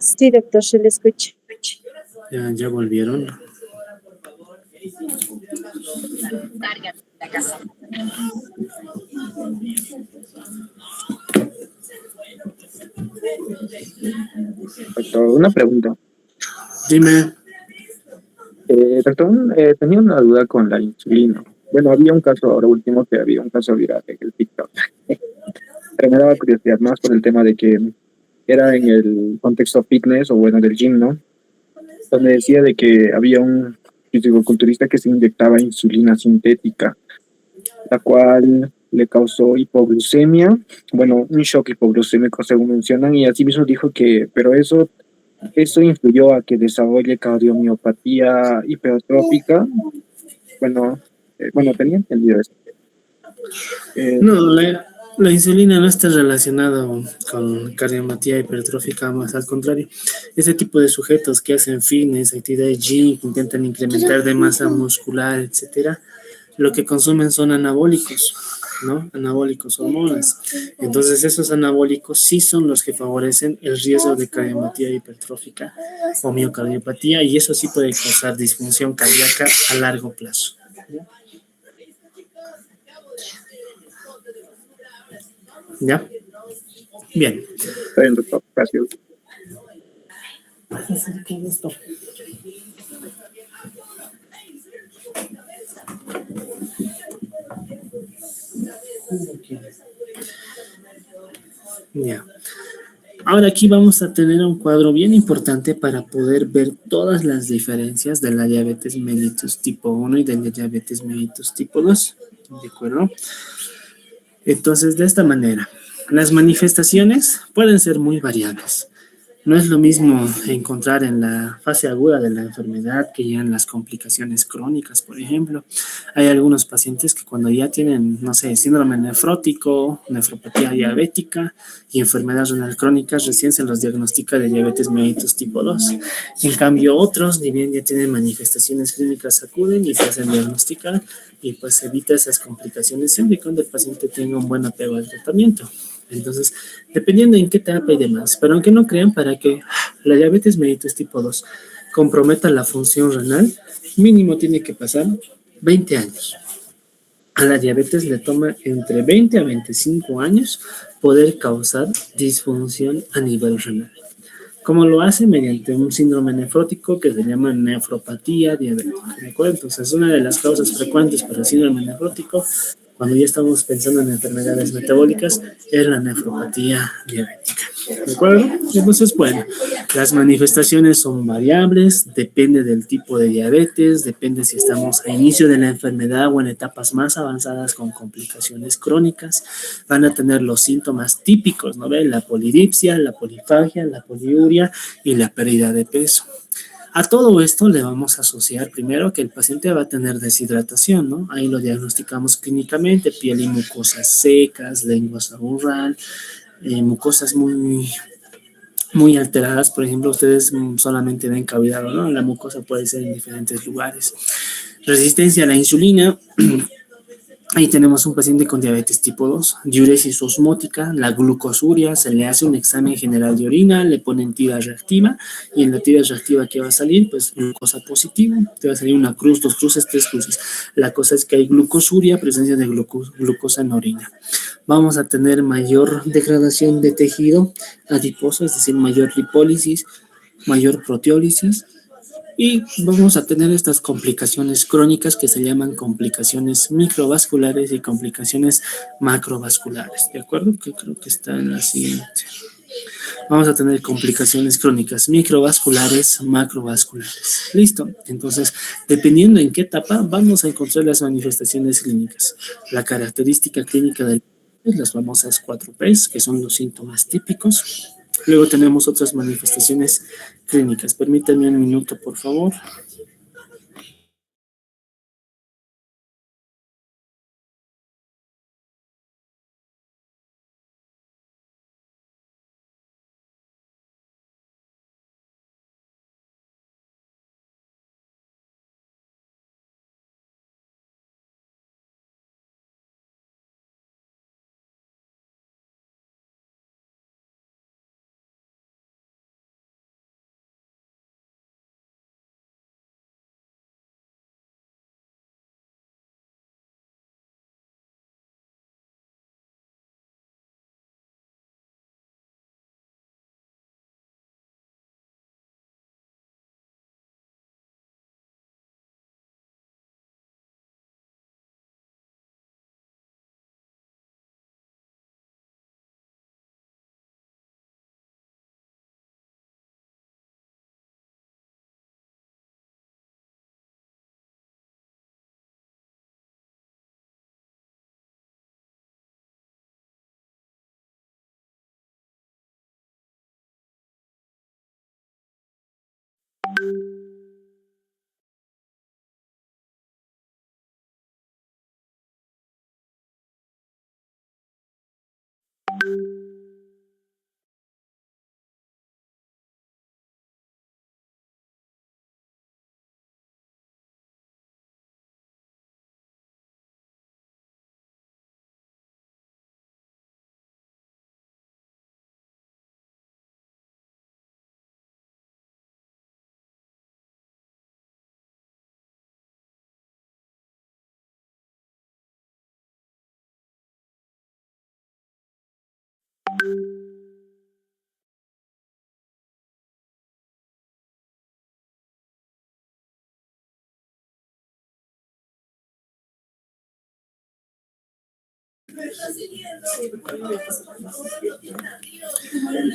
Sí, doctor, se le escucha. Ya volvieron. Doctor, una pregunta. Dime. Doctor, tenía una duda con la insulina. Bueno, había un caso ahora último que había un caso viral en el TikTok. Pero me daba curiosidad más por el tema de que era en el contexto fitness o bueno del gym, ¿no? Donde decía de que había un fisicoculturista que se inyectaba insulina sintética, la cual le causó hipoglucemia, bueno, un shock hipoglucémico según mencionan, y así mismo dijo que, pero eso influyó a que desarrolle cardiomiopatía hipertrófica. Bueno, tenía entendido eso. Eh, No, La insulina no está relacionada con cardiopatía hipertrófica, más al contrario. Ese tipo de sujetos que hacen fitness, actividad de gym, que intentan incrementar de masa muscular, etcétera, lo que consumen son anabólicos, ¿no? Anabólicos, hormonas. Entonces, esos anabólicos sí son los que favorecen el riesgo de cardiopatía hipertrófica o miocardiopatía, y eso sí puede causar disfunción cardíaca a largo plazo. ¿Ya? Bien. Está bien, doctor. Gracias. Ya. Ahora aquí vamos a tener un cuadro bien importante para poder ver todas las diferencias de la diabetes mellitus tipo 1 y de la diabetes mellitus tipo 2. ¿De acuerdo? Entonces, de esta manera, las manifestaciones pueden ser muy variables. No es lo mismo encontrar en la fase aguda de la enfermedad que ya en las complicaciones crónicas, por ejemplo. Hay algunos pacientes que cuando ya tienen, no sé, síndrome nefrótico, nefropatía diabética y enfermedad renal crónica, recién se los diagnostica de diabetes mellitus tipo 2. En cambio, otros, ni bien ya tienen manifestaciones clínicas, acuden y se hacen diagnosticar y pues evita esas complicaciones siempre y cuando el paciente tenga un buen apego al tratamiento. Entonces, dependiendo en qué etapa y demás, pero aunque no crean, para que la diabetes mellitus tipo 2 comprometa la función renal, mínimo tiene que pasar 20 años. A la diabetes le toma entre 20 a 25 años poder causar disfunción a nivel renal. ¿Cómo lo hace? Mediante un síndrome nefrótico que se llama nefropatía diabética. ¿De acuerdo? Entonces, una de las causas frecuentes para el síndrome nefrótico, cuando ya estamos pensando en enfermedades metabólicas, es la nefropatía diabética. ¿De acuerdo? Entonces, bueno, las manifestaciones son variables, depende del tipo de diabetes, depende si estamos a inicio de la enfermedad o en etapas más avanzadas con complicaciones crónicas. Van a tener los síntomas típicos, ¿no ven? La polidipsia, la polifagia, la poliuria y la pérdida de peso. A todo esto le vamos a asociar primero que el paciente va a tener deshidratación, ¿no? Ahí lo diagnosticamos clínicamente, piel y mucosas secas, lengua saburral, mucosas muy alteradas. Por ejemplo, ustedes solamente ven cavidad, ¿no? La mucosa puede ser en diferentes lugares. Resistencia a la insulina. Ahí tenemos un paciente con diabetes tipo 2, diuresis osmótica, la glucosuria, se le hace un examen general de orina, le ponen tira reactiva y en la tira reactiva que va a salir, pues glucosa positiva, te va a salir una cruz, dos cruces, tres cruces. La cosa es que hay glucosuria, presencia de glucosa en orina. Vamos a tener mayor degradación de tejido adiposo, es decir, mayor lipólisis, mayor proteólisis, y vamos a tener estas complicaciones crónicas que se llaman complicaciones microvasculares y complicaciones macrovasculares, ¿de acuerdo? Que creo que está en la siguiente. Vamos a tener complicaciones crónicas microvasculares, macrovasculares. Listo. Entonces, dependiendo en qué etapa, vamos a encontrar las manifestaciones clínicas. La característica clínica del las famosas 4Ps, que son los síntomas típicos. Luego tenemos otras manifestaciones clínicas. Permítanme un minuto, por favor.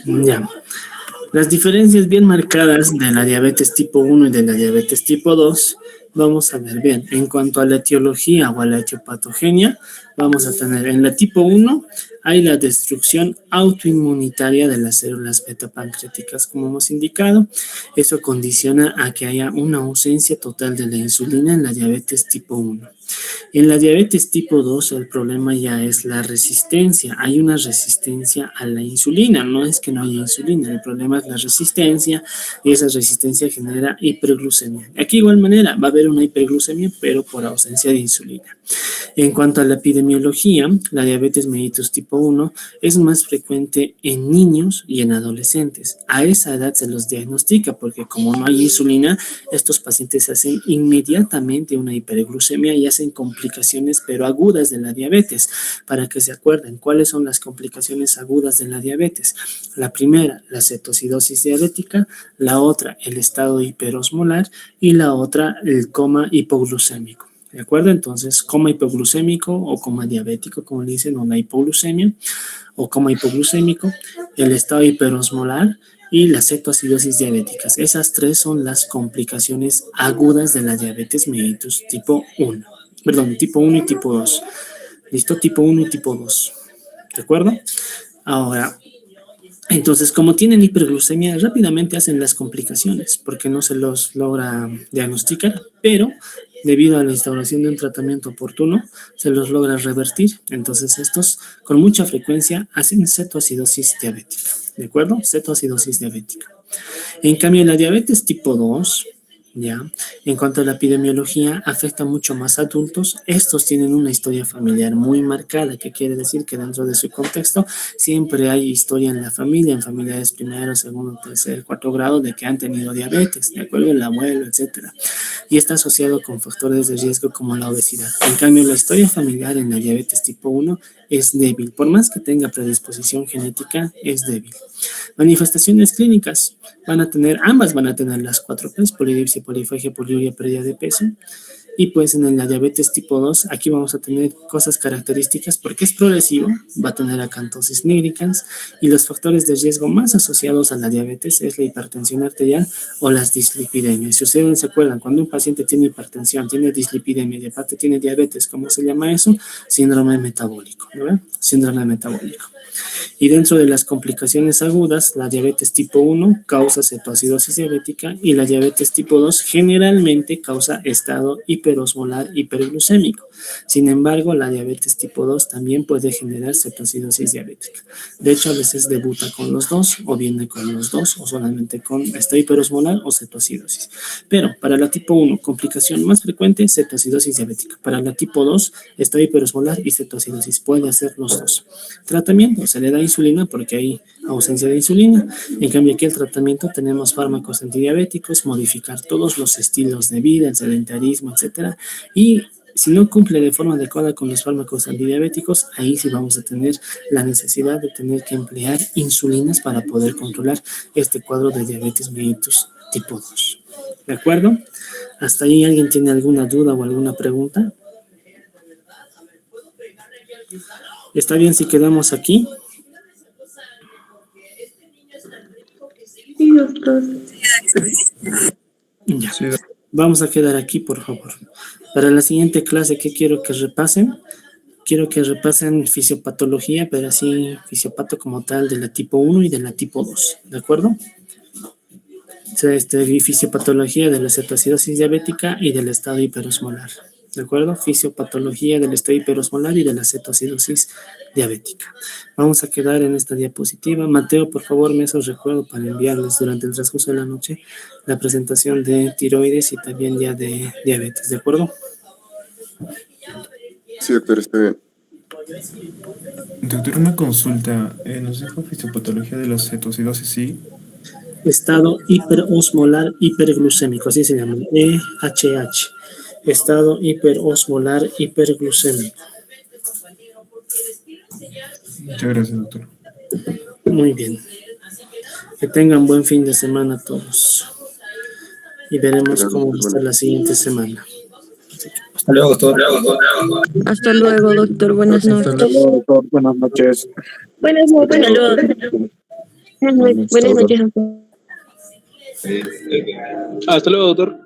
Ya. Las diferencias bien marcadas de la diabetes tipo 1 y de la diabetes tipo 2, vamos a ver bien. En cuanto a la etiología o a la etiopatogenia, vamos a tener en la tipo 1 hay la destrucción autoinmunitaria de las células beta pancreáticas, como hemos indicado. Eso condiciona a que haya una ausencia total de la insulina en la diabetes tipo 1. En la diabetes tipo 2 el problema ya es la resistencia. Hay una resistencia a la insulina. No es que no haya insulina, el problema es la resistencia y esa resistencia genera hiperglucemia. Aquí de igual manera va a haber una hiperglucemia, pero por ausencia de insulina. En cuanto a la epidemiología, la diabetes mellitus tipo 1 es más frecuente en niños y en adolescentes. A esa edad se los diagnostica porque como no hay insulina, estos pacientes hacen inmediatamente una hiperglucemia y hacen complicaciones pero agudas de la diabetes. Para que se acuerden, ¿cuáles son las complicaciones agudas de la diabetes? La primera, la cetoacidosis diabética, la otra, el estado hiperosmolar y la otra, el coma hipoglucémico. ¿De acuerdo? Entonces, coma hipoglucémico o coma diabético, como le dicen, o la hipoglucemia, o coma hipoglucémico, el estado hiperosmolar y la cetoacidosis diabéticas. Esas tres son las complicaciones agudas de la diabetes mellitus tipo 1. Perdón, tipo 1 y tipo 2. ¿Listo? Tipo 1 y tipo 2. ¿De acuerdo? Ahora, entonces, como tienen hiperglucemia, rápidamente hacen las complicaciones porque no se los logra diagnosticar, pero debido a la instauración de un tratamiento oportuno, se los logra revertir. Entonces, estos con mucha frecuencia hacen cetoacidosis diabética, ¿de acuerdo? Cetoacidosis diabética. En cambio, la diabetes tipo 2, ¿ya? En cuanto a la epidemiología, afecta mucho más a adultos. Estos tienen una historia familiar muy marcada, que quiere decir que dentro de su contexto siempre hay historia en la familia, en familiares primero, segundo, tercer, cuarto grado, de que han tenido diabetes, ¿de acuerdo? El abuelo, etcétera. Y está asociado con factores de riesgo como la obesidad. En cambio, la historia familiar en la diabetes tipo 1 es débil. Por más que tenga predisposición genética, es débil. Manifestaciones clínicas ambas van a tener las 4 P's, polidipsia, polifagia, poliuria, pérdida de peso. Y pues en la diabetes tipo 2, aquí vamos a tener cosas características porque es progresivo, va a tener acantosis nigricans y los factores de riesgo más asociados a la diabetes es la hipertensión arterial o las dislipidemias. Si ustedes se acuerdan, cuando un paciente tiene hipertensión, tiene dislipidemia y aparte tiene diabetes, ¿cómo se llama eso? Síndrome metabólico, ¿no? Síndrome metabólico. Y dentro de las complicaciones agudas, la diabetes tipo 1 causa cetoacidosis diabética y la diabetes tipo 2 generalmente causa estado hiperosmolar hiperglucémico. Sin embargo, la diabetes tipo 2 también puede generar cetoacidosis diabética. De hecho, a veces debuta con los dos o viene con los dos o solamente con estado hiperosmolar o cetoacidosis. Pero para la tipo 1, complicación más frecuente, cetoacidosis diabética. Para la tipo 2, estado hiperosmolar y cetoacidosis. Puede hacer los dos. Tratamiento, se le da insulina porque hay ausencia de insulina. En cambio, aquí el tratamiento tenemos fármacos antidiabéticos, modificar todos los estilos de vida, el sedentarismo, etcétera. Y si no cumple de forma adecuada con los fármacos antidiabéticos, ahí sí vamos a tener la necesidad de tener que emplear insulinas para poder controlar este cuadro de diabetes mellitus tipo 2. ¿De acuerdo? ¿Hasta ahí alguien tiene alguna duda o alguna pregunta? ¿Está bien si quedamos aquí? Sí, doctor. Ya. Sí, Vamos a quedar aquí, por favor. Para la siguiente clase, ¿qué quiero que repasen? Quiero que repasen fisiopatología, pero así fisiopato como tal de la tipo 1 y de la tipo 2, ¿de acuerdo? O sea, fisiopatología de la cetoacidosis diabética y del estado hiperosmolar, ¿de acuerdo? Fisiopatología del estado hiperosmolar y de la cetoacidosis diabética. Vamos a quedar en esta diapositiva. Mateo, por favor, me haces recuerdo para enviarles durante el transcurso de la noche la presentación de tiroides y también ya de diabetes, ¿de acuerdo? Sí, doctor, está bien. Doctor, una consulta. Nos dijo fisiopatología de la cetoacidosis, sí. Estado hiperosmolar hiperglucémico, así se llama, EHH. Estado hiperosmolar hiperglucémico. Muchas gracias, doctor. Muy bien. Que tengan buen fin de semana todos. Y veremos cómo va a estar la siguiente semana. Hasta luego, doctor. Hasta luego, doctor. Buenas noches. Hasta luego, doctor. Buenas noches. Buenas noches. Buenas noches. Hasta luego, doctor.